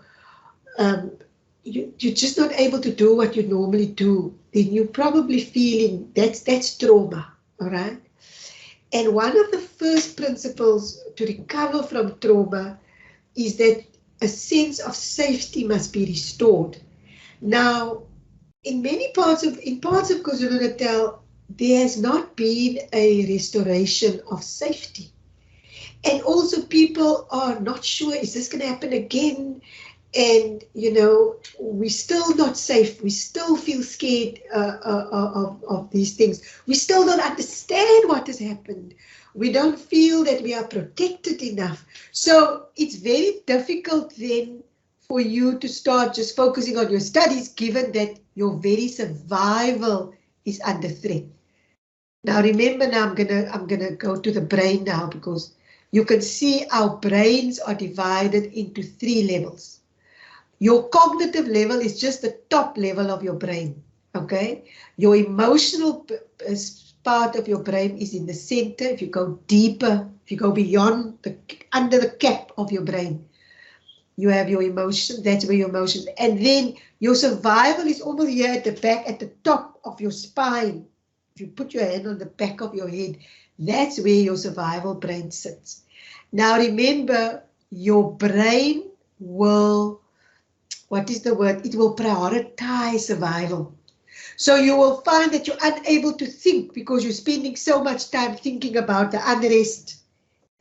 just not able to do what you normally do, then you're probably feeling that's trauma, all right? And one of the first principles to recover from trauma is that a sense of safety must be restored. Now, in parts of KwaZulu-Natal, there has not been a restoration of safety. And also people are not sure, is this going to happen again? And, you know, we're still not safe. We still feel scared of these things. We still don't understand what has happened. We don't feel that we are protected enough. So it's very difficult then for you to start just focusing on your studies, given that your very survival is under threat. Now, remember, now I'm gonna go to the brain now, because you can see our brains are divided into 3 levels. Your cognitive level is just the top level of your brain, okay? Your emotional part of your brain is in the center. If you go deeper, if you go beyond, under the cap of your brain, you have your emotions. That's where your emotions, and then your survival is almost here at the back, at the top of your spine. If you put your hand on the back of your head, that's where your survival brain sits. Now remember, your brain will, what is the word? It will prioritize survival. So you will find that you're unable to think because you're spending so much time thinking about the unrest,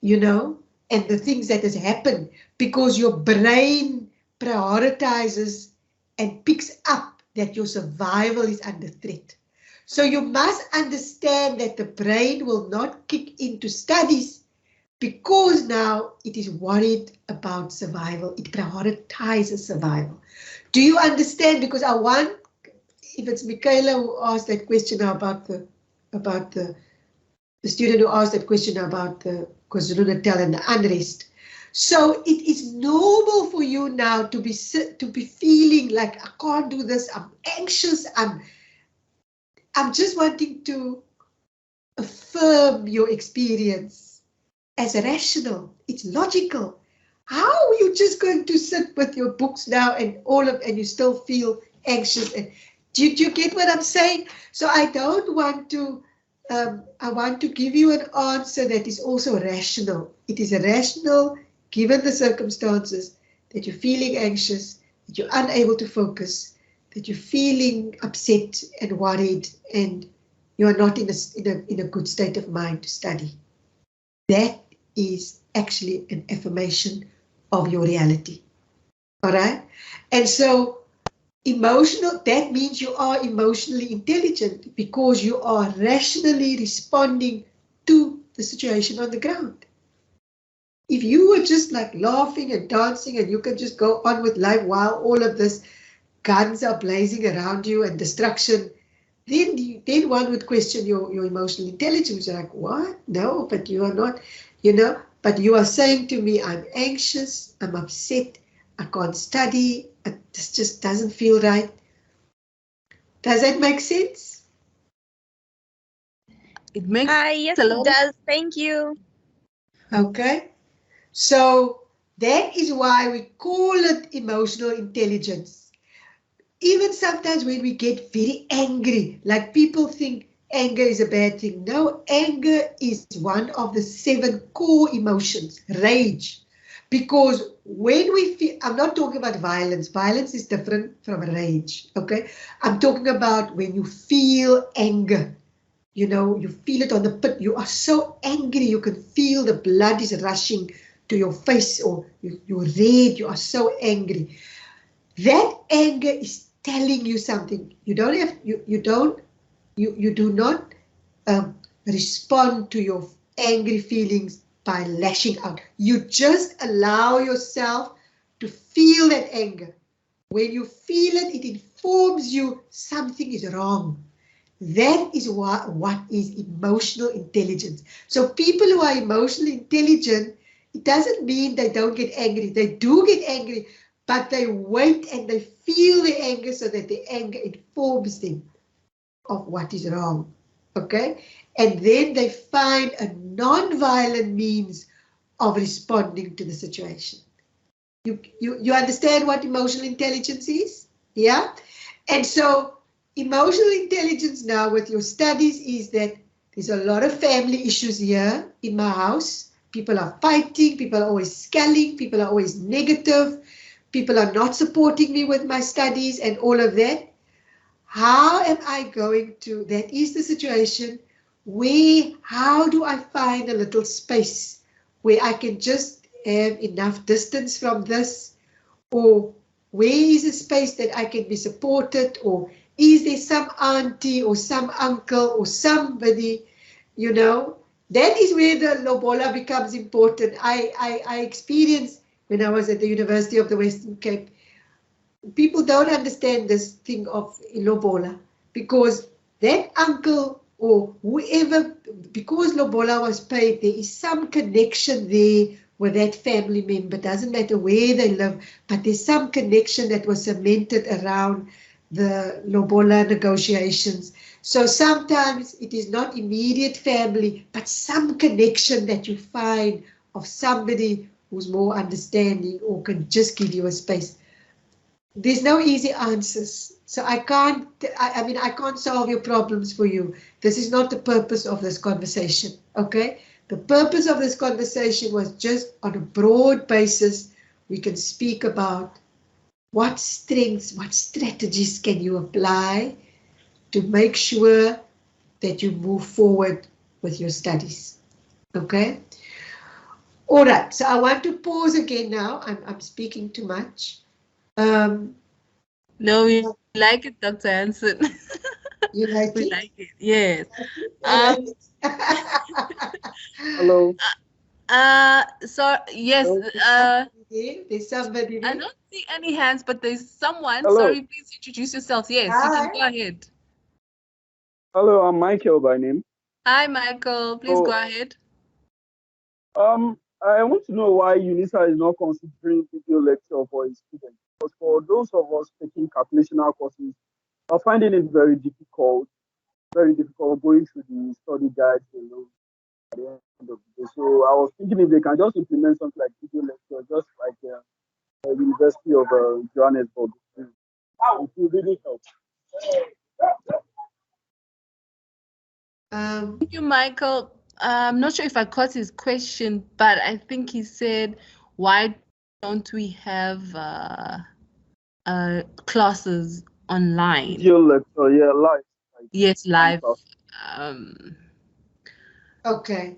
you know, and the things that has happened, because your brain prioritizes and picks up that your survival is under threat. So you must understand that the brain will not kick into studies because now it is worried about survival. It prioritizes survival. Do you understand? Because I want, if it's Michaela who asked that question about the student who asked that question about the KwaZulu-Natal and the unrest. So it is normal for you now to be feeling like, I can't do this, I'm anxious, I'm just wanting to affirm your experience as rational. It's logical. How are you just going to sit with your books now and you still feel anxious? And do you get what I'm saying? So I don't want to, I want to give you an answer that is also rational. It is rational given the circumstances that you're feeling anxious, that you're unable to focus, that you're feeling upset and worried, and you are not in a good state of mind to study. That is actually an affirmation of your reality. All right? And so emotional, that means you are emotionally intelligent because you are rationally responding to the situation on the ground. If you were just like laughing and dancing and you can just go on with life while all of this guns are blazing around you and destruction, then one would question your emotional intelligence. You're like, what? No, but you are not, you know, but you are saying to me, I'm anxious, I'm upset, I can't study, this just doesn't feel right. Does that make sense? It makes Yes, it does. Thank you. Okay. So that is why we call it emotional intelligence. Even sometimes when we get very angry, like people think anger is a bad thing. No, anger is one of the 7 core emotions, rage. Because when we feel, I'm not talking about violence. Violence is different from rage, okay? I'm talking about when you feel anger. You know, you feel it on the pit. You are so angry, you can feel the blood is rushing to your face, or you're red, you are so angry. That anger is telling you something. You don't have, you do not respond to your angry feelings by lashing out. You just allow yourself to feel that anger. When you feel it, it informs you something is wrong. That is what is emotional intelligence. So people who are emotionally intelligent, it doesn't mean they don't get angry. They do get angry, but they wait and they feel the anger so that the anger informs them of what is wrong. Okay? And then they find a non-violent means of responding to the situation. You understand what emotional intelligence is? Yeah? And so emotional intelligence now with your studies is that there's a lot of family issues here in my house. People are fighting, people are always sculling, people are always negative, people are not supporting me with my studies and all of that. How am I going to, that is the situation where, how do I find a little space where I can just have enough distance from this, or where is a space that I can be supported, or is there some auntie or some uncle or somebody, you know, that is where the lobola becomes important. I experienced when I was at the University of the Western Cape, people don't understand this thing of lobola, because that uncle or whoever, because lobola was paid, there is some connection there with that family member. Doesn't matter where they live, but there's some connection that was cemented around the lobola negotiations. So sometimes it is not immediate family, but some connection that you find of somebody who's more understanding or can just give you a space. There's no easy answers. So I can't solve your problems for you. This is not the purpose of this conversation, okay? The purpose of this conversation was just on a broad basis, we can speak about what strengths, what strategies can you apply to make sure that you move forward with your studies, okay? All right, so I want to pause again now. I'm speaking too much. No, we like it, Dr. Janssen. You like We it? like it, yes. Hello. So yes, There's somebody there. I don't see any hands, but there's someone. Hello. Sorry, please introduce yourself. Yes, you can Hi. go ahead. Hello, I'm Michael by name. Hi, Michael. Please go ahead. I want to know why UNISA is not considering video lecture for its students. Because for those of us taking calculational courses, are finding it very difficult going through the study guides alone at the end of the day. So I was thinking if they can just implement something like video lecture, just like the University of Johannesburg. It will really help. Thank you, Michael. I'm not sure if I caught his question, but I think he said, why don't we have classes online? Video lecture, yeah, live. Yes, live. Okay.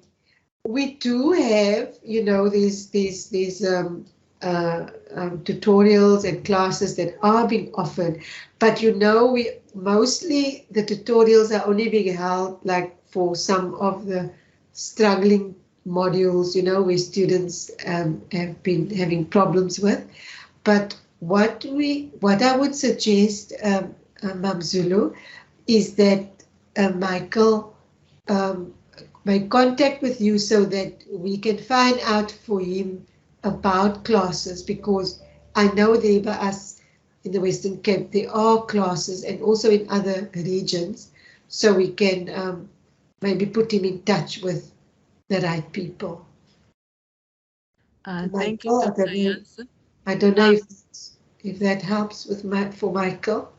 We do have, you know, these tutorials and classes that are being offered, but you know, mostly the tutorials are only being held like for some of the struggling modules, you know, where students have been having problems with. But what I would suggest, Mam Zulu, is that Michael make contact with you so that we can find out for him about classes, because I know there by us in the Western Cape there are classes, and also in other regions, so we can maybe put him in touch with the right people. Thank you, Michael, Dr. Janssen. I don't know if that helps with for Michael.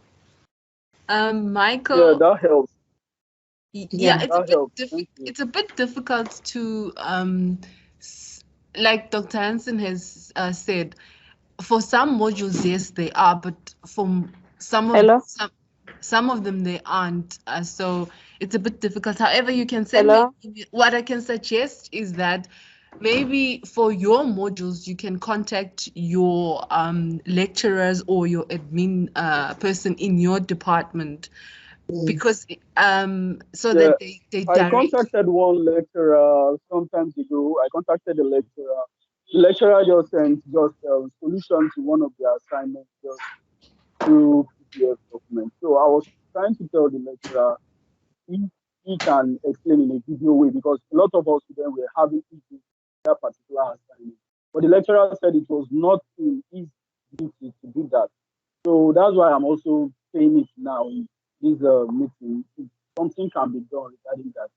Michael. Yeah, that helps. Yeah, it's a that bit helps. Thank you. it's a bit difficult to like Dr. Hansen has said, for some modules, yes, they are, but for Hello? some of them they aren't. So it's a bit difficult. However, you can send Hello? me. What I can suggest is that maybe for your modules, you can contact your lecturers or your admin person in your department, because so that they I direct. contacted one lecturer sometimes ago. I contacted the lecturer. The lecturer just sent a solution to one of the assignments just through PDF document. So I was trying to tell the lecturer if he can explain in a video way, because a lot of us then were having issues with that particular assignment. But the lecturer said it was not in his duty to do that. So that's why I'm also saying it now in this meeting. If something can be done regarding that,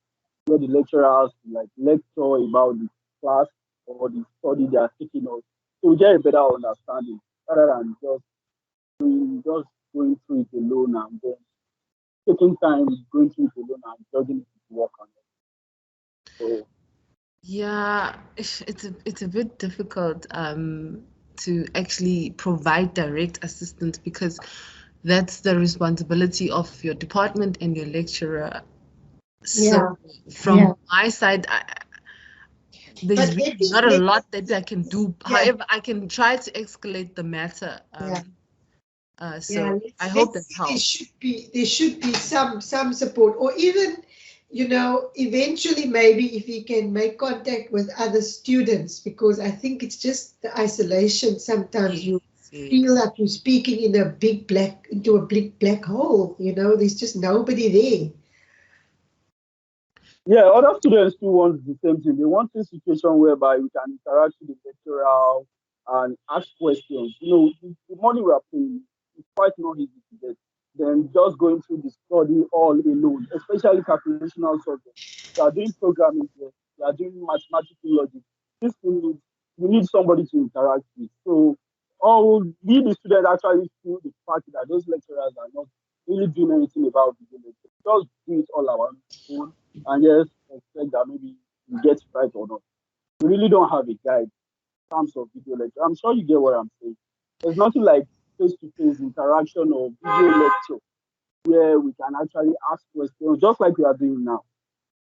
where the lecturer has to like lecture about the class or the study they are taking us, so we get a better understanding rather than just going through it alone and then taking time going through it alone and judging it to work on it. So Yeah, it's a bit difficult to actually provide direct assistance, because that's the responsibility of your department and your lecturer. So from my side, there's really not a lot that I can do. However, I can try to escalate the matter. So I hope that helps. There should be some support, or even, eventually maybe if you can make contact with other students, because I think it's just the isolation. Sometimes you feel like you're speaking into a big black hole. There's just nobody there. yeah, other students too want the same thing. They want a situation whereby we can interact with the lecturer and ask questions. The money we are paying is quite not easy to get. Then just going through the study all alone, especially calculational subjects. You are doing programming here, you are doing mathematical logic. This thing needs, we need somebody to interact with. So all we the students actually feel the fact that those lecturers are not really doing anything about the lecture. Just do it all our own and just expect that maybe you get it right or not. We really don't have a guide in terms of video lecture. I'm sure you get what I'm saying. There's nothing like face-to-face interaction or video lecture where we can actually ask questions just like we are doing now.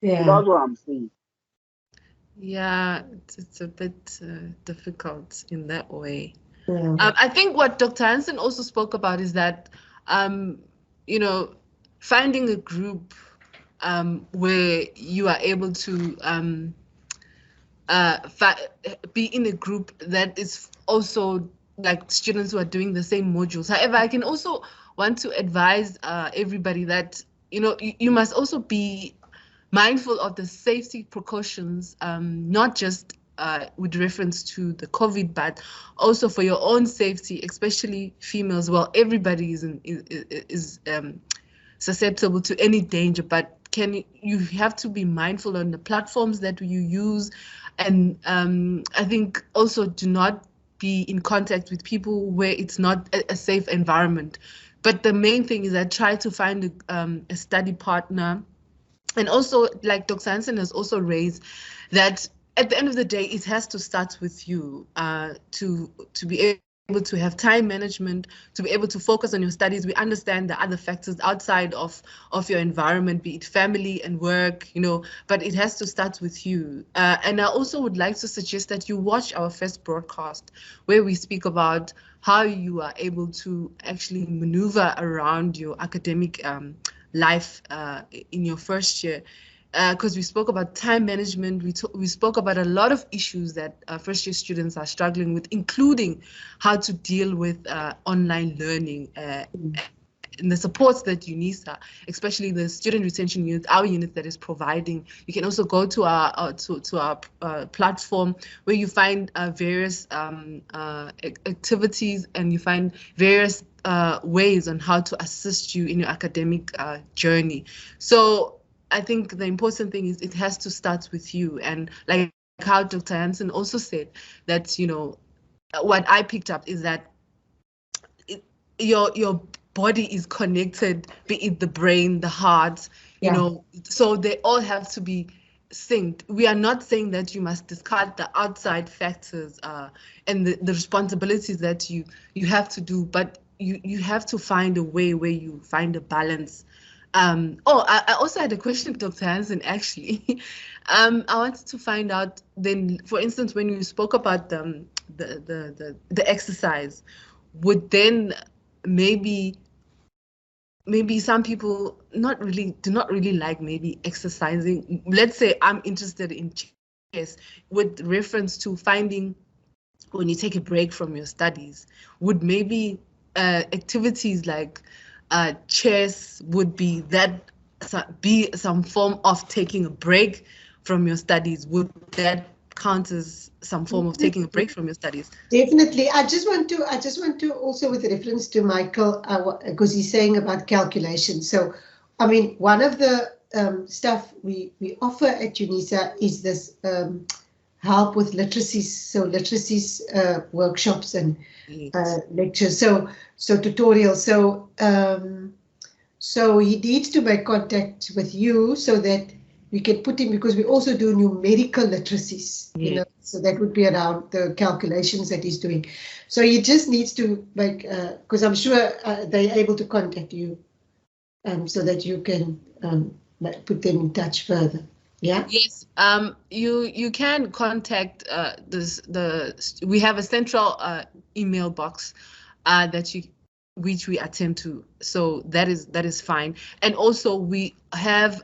So that's what I'm saying. Yeah, it's a bit difficult in that way. I think what Dr. Hansen also spoke about is that, finding a group where you are able to be in a group that is also like students who are doing the same modules. However, I can also want to advise everybody that, you must also be mindful of the safety precautions, not just with reference to the COVID, but also for your own safety, especially females. Well, everybody is susceptible to any danger, but you have to be mindful on the platforms that you use, and I think also do not be in contact with people where it's not a safe environment. But the main thing is that try to find a study partner. And also, like Dr. Hansen has also raised, that at the end of the day, it has to start with you to be able to have time management, to be able to focus on your studies. We understand the other factors outside of your environment, be it family and work, but it has to start with you. And I also would like to suggest that you watch our first broadcast where we speak about how you are able to actually maneuver around your academic life in your first year, because we spoke about time management. We spoke about a lot of issues that first year students are struggling with, including how to deal with online learning and the supports that UNISA, especially the student retention unit, our unit that is providing. You can also go to our platform where you find various activities, and you find various ways on how to assist you in your academic journey. So I think the important thing is it has to start with you. And like how Dr. Janssen also said, that, you know, what I picked up is that your body is connected, be it the brain, the heart, you know, so they all have to be synced. We are not saying that you must discard the outside factors and the responsibilities that you have to do, but you have to find a way where you find a balance. I also had a question, Dr. Hansen, actually. I wanted to find out then, for instance, when you spoke about the exercise, would then maybe some people do not really like maybe exercising. Let's say I'm interested in chess, with reference to finding when you take a break from your studies, would maybe activities like chess would be some form of taking a break from your studies? Would that count as some form of taking a break from your studies? Definitely. I just want to also, with reference to Michael, because he's saying about calculation. So, I mean, one of the stuff we offer at UNISA is this help with literacies. So literacies workshops and lectures. So tutorials. So he needs to make contact with you so that we can put in, because we also do numerical literacies, you know, so that would be around the calculations that he's doing. So he just needs to make, because I'm sure they're able to contact you so that you can put them in touch further. Yeah. Yes. You can contact we have a central email box which we attend to. So that is fine. And also we have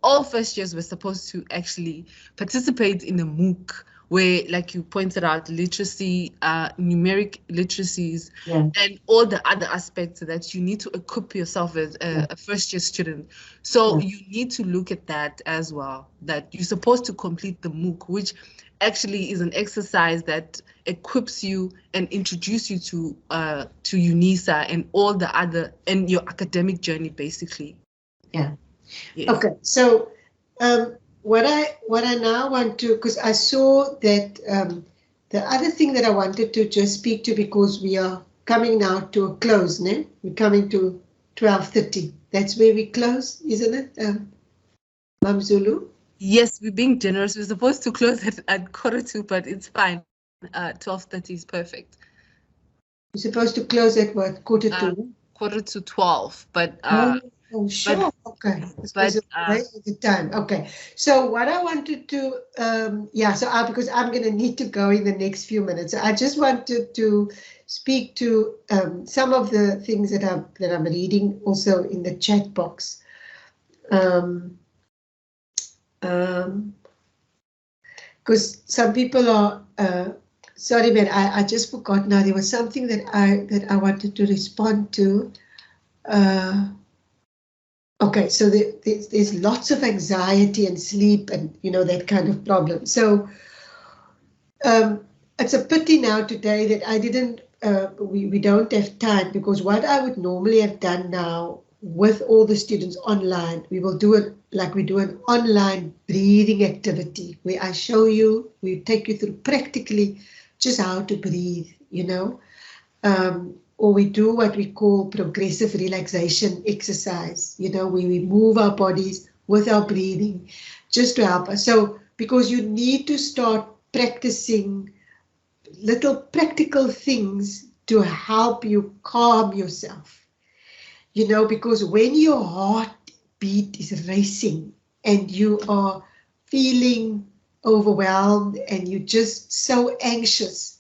all first years were supposed to actually participate in a MOOC where, like you pointed out, literacy, numeric literacies, and all the other aspects that you need to equip yourself as a first year student. So you need to look at that as well, that you're supposed to complete the MOOC, which actually is an exercise that equips you and introduce you to UNISA and all the other, and your academic journey, basically. Yeah. Yes. Okay. So what I now want to, because I saw that the other thing that I wanted to just speak to, because we are coming now to a close, ne? We're coming to 12:30. That's where we close, isn't it, Mam Zulu? Yes, we're being generous. We're supposed to close at 1:45, but it's fine. 12:30 is perfect. You're supposed to close at what? 1:45? 11:45, but oh, sure. But, okay. But the time. Okay. So what I wanted to, because I'm going to need to go in the next few minutes. I just wanted to speak to some of the things that I'm reading also in the chat box. Because some people are sorry, man, I just forgot now. There was something that I wanted to respond to. Okay, so there's lots of anxiety and sleep and, you know, that kind of problem. So it's a pity now today that I didn't, we don't have time, because what I would normally have done now with all the students online, we will do it like we do an online breathing activity where I show you, we take you through practically just how to breathe, you know. Or we do what we call progressive relaxation exercise, you know, where we move our bodies with our breathing just to help us. So, because you need to start practicing little practical things to help you calm yourself, you know, because when your heartbeat is racing and you are feeling overwhelmed and you're just so anxious,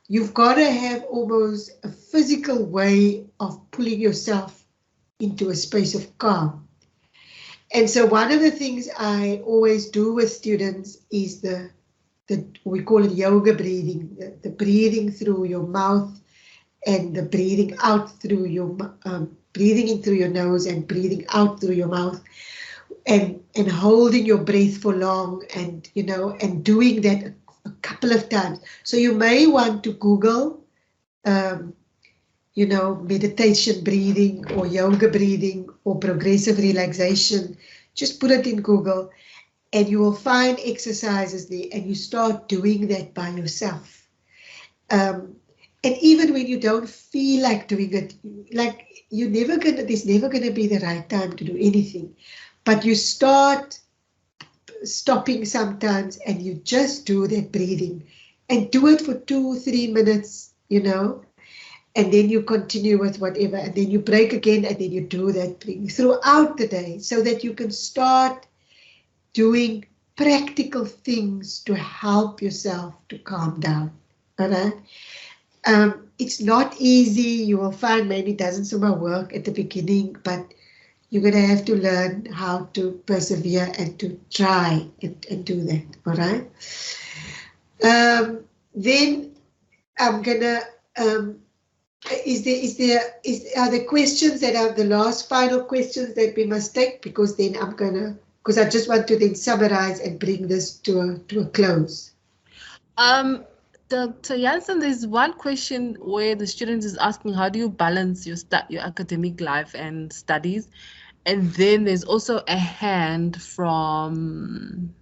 you've got to have almost a physical way of pulling yourself into a space of calm. And so one of the things I always do with students is we call it yoga breathing, the breathing through your mouth and the breathing out through your, breathing in through your nose and breathing out through your mouth, and holding your breath for long, and, you know, and doing that a couple of times. So you may want to Google, you know, meditation breathing or yoga breathing or progressive relaxation. Just put it in Google and you will find exercises there, and you start doing that by yourself. And even when you don't feel like doing it, like there's never gonna be the right time to do anything, but you start stopping sometimes, and you just do that breathing, and do it for 2-3 minutes, and then you continue with whatever, and then you break again, and then you do that breathing throughout the day, so that you can start doing practical things to help yourself to calm down. All right. It's not easy. You will find maybe doesn't so much work at the beginning, but you're going to have to learn how to persevere and to try and do that. All right. Then I'm gonna. Are there questions that are the last final questions that we must take? Because then because I just want to then summarize and bring this to a close. Dr. Janssen, there's one question where the student is asking, how do you balance your academic life and studies? And then there's also a hand from,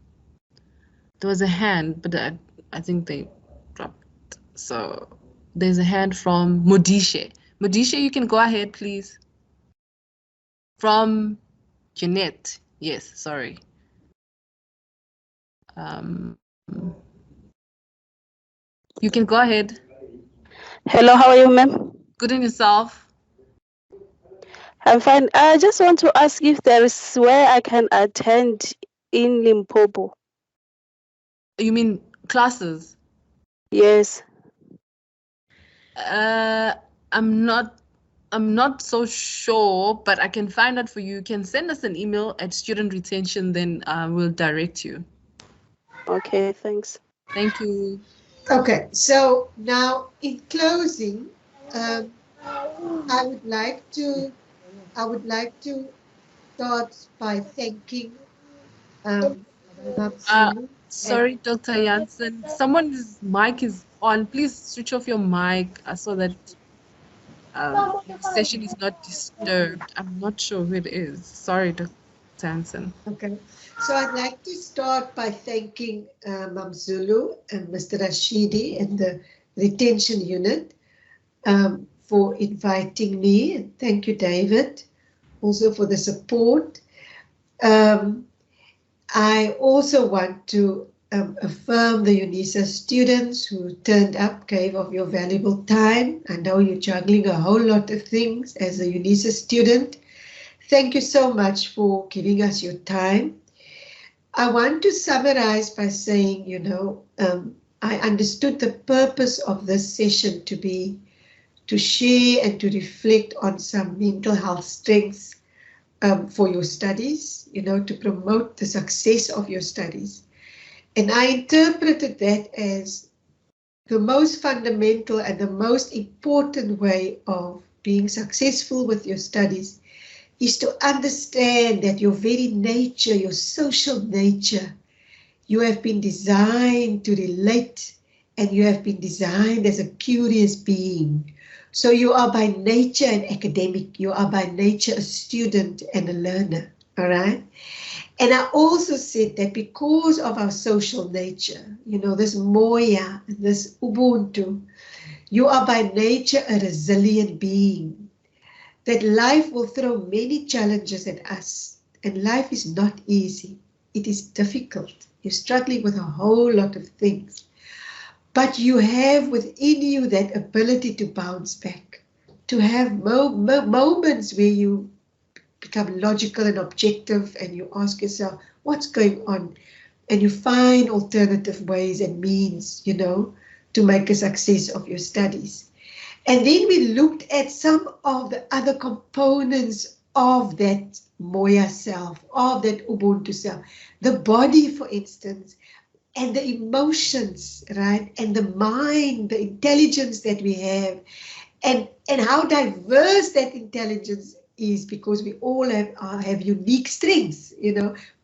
there was a hand, but I think they dropped. So there's a hand from Modisha. Modisha, you can go ahead, please. From Jeanette. Yes, sorry. You can go ahead. Hello, how are you, ma'am? Good, and yourself? I'm fine. I just want to ask if there is where I can attend in Limpopo. You mean classes? Yes. I'm not so sure, but I can find out for you. You can send us an email at student retention, then we'll direct you. Okay, thanks. Thank you. Okay, so now in closing, I would like to start by thanking sorry, Dr. Janssen, someone's mic is on. Please switch off your mic so that the session is not disturbed. I'm not sure who it is. Sorry, Dr. Janssen. Okay, so I'd like to start by thanking Mam Zulu and Mr. Rashidi and the retention unit for inviting me. And thank you, David, also for the support. I also want to affirm the UNISA students who turned up, gave of your valuable time. I know you're juggling a whole lot of things as a UNISA student. Thank you so much for giving us your time. I want to summarize by saying, I understood the purpose of this session to be to share and to reflect on some mental health strengths for your studies, to promote the success of your studies. And I interpreted that as the most fundamental and the most important way of being successful with your studies is to understand that your very nature, your social nature, you have been designed to relate, and you have been designed as a curious being. So you are by nature an academic, you are by nature a student and a learner, all right? And I also said that because of our social nature, this moya, this ubuntu, you are by nature a resilient being, that life will throw many challenges at us, and life is not easy. It is difficult. You're struggling with a whole lot of things. But you have within you that ability to bounce back, to have moments where you become logical and objective and you ask yourself, what's going on? And you find alternative ways and means, to make a success of your studies. And then we looked at some of the other components of that Moya self, of that Ubuntu self. The body, for instance, and the emotions, right? And the mind, the intelligence that we have, and how diverse that intelligence is, because we all have unique strengths,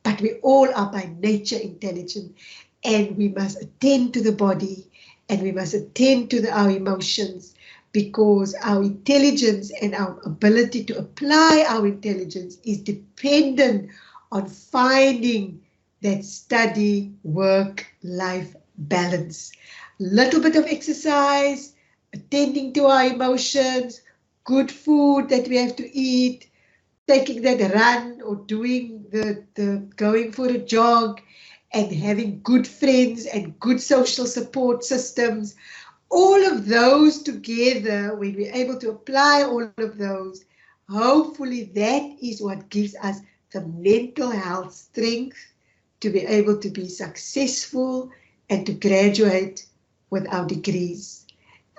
but we all are by nature intelligent, and we must attend to the body, and we must attend to our emotions, because our intelligence and our ability to apply our intelligence is dependent on finding that study, work, life balance. Little bit of exercise, attending to our emotions, good food that we have to eat, taking that run or doing the going for a jog, and having good friends and good social support systems. All of those together, when we're able to apply all of those, hopefully that is what gives us the mental health strength to be able to be successful and to graduate with our degrees.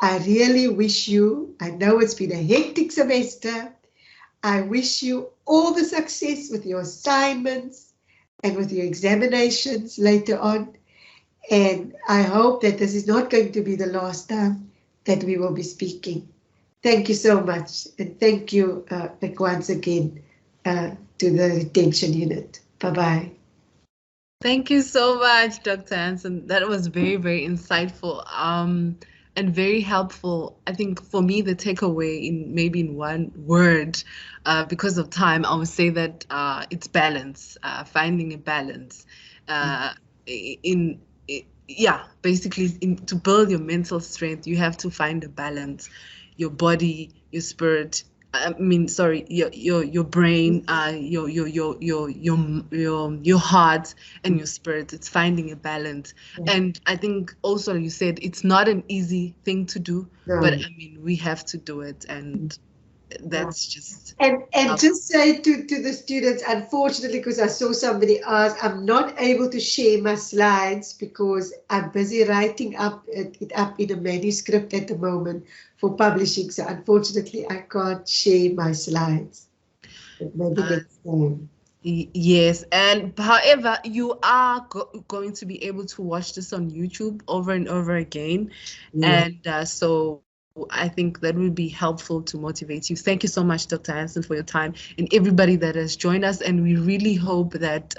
I really wish you, I know it's been a hectic semester, I wish you all the success with your assignments and with your examinations later on. And I hope that this is not going to be the last time that we will be speaking. Thank you so much. And thank you once again to the retention unit. Bye-bye. Thank you so much, Dr. Janssen. That was very, very insightful and very helpful. I think for me, the takeaway in one word, because of time, I would say that it's balance, finding a balance. Basically, to build your mental strength, you have to find a balance. Your body, your spirit. Your brain, your heart and your spirit. It's finding a balance. Yeah. And I think also you said it's not an easy thing to do, No. but I mean, we have to do it, and that's just. And just say to the students, unfortunately, because I saw somebody ask, I'm not able to share my slides because I'm busy writing it up in a manuscript at the moment for publishing. So unfortunately, I can't share my slides. But maybe next time. Yes, and however, you are going to be able to watch this on YouTube over and over again. Yeah. And so I think that will be helpful to motivate you. Thank you so much, Dr. Janssen, for your time, and everybody that has joined us. And we really hope that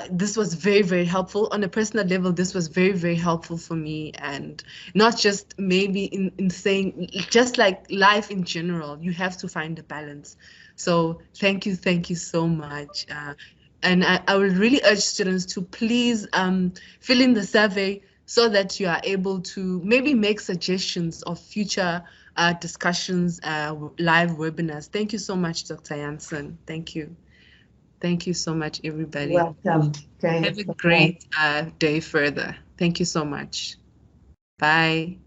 this was very, very helpful. On a personal level, this was very, very helpful for me, and not just maybe in saying, just like life in general, you have to find a balance. So thank you so much. And I would really urge students to please fill in the survey so that you are able to maybe make suggestions of future discussions, live webinars. Thank you so much, Dr. Janssen. Thank you. Thank you so much, everybody. Welcome. Okay. Have a great day further. Thank you so much. Bye.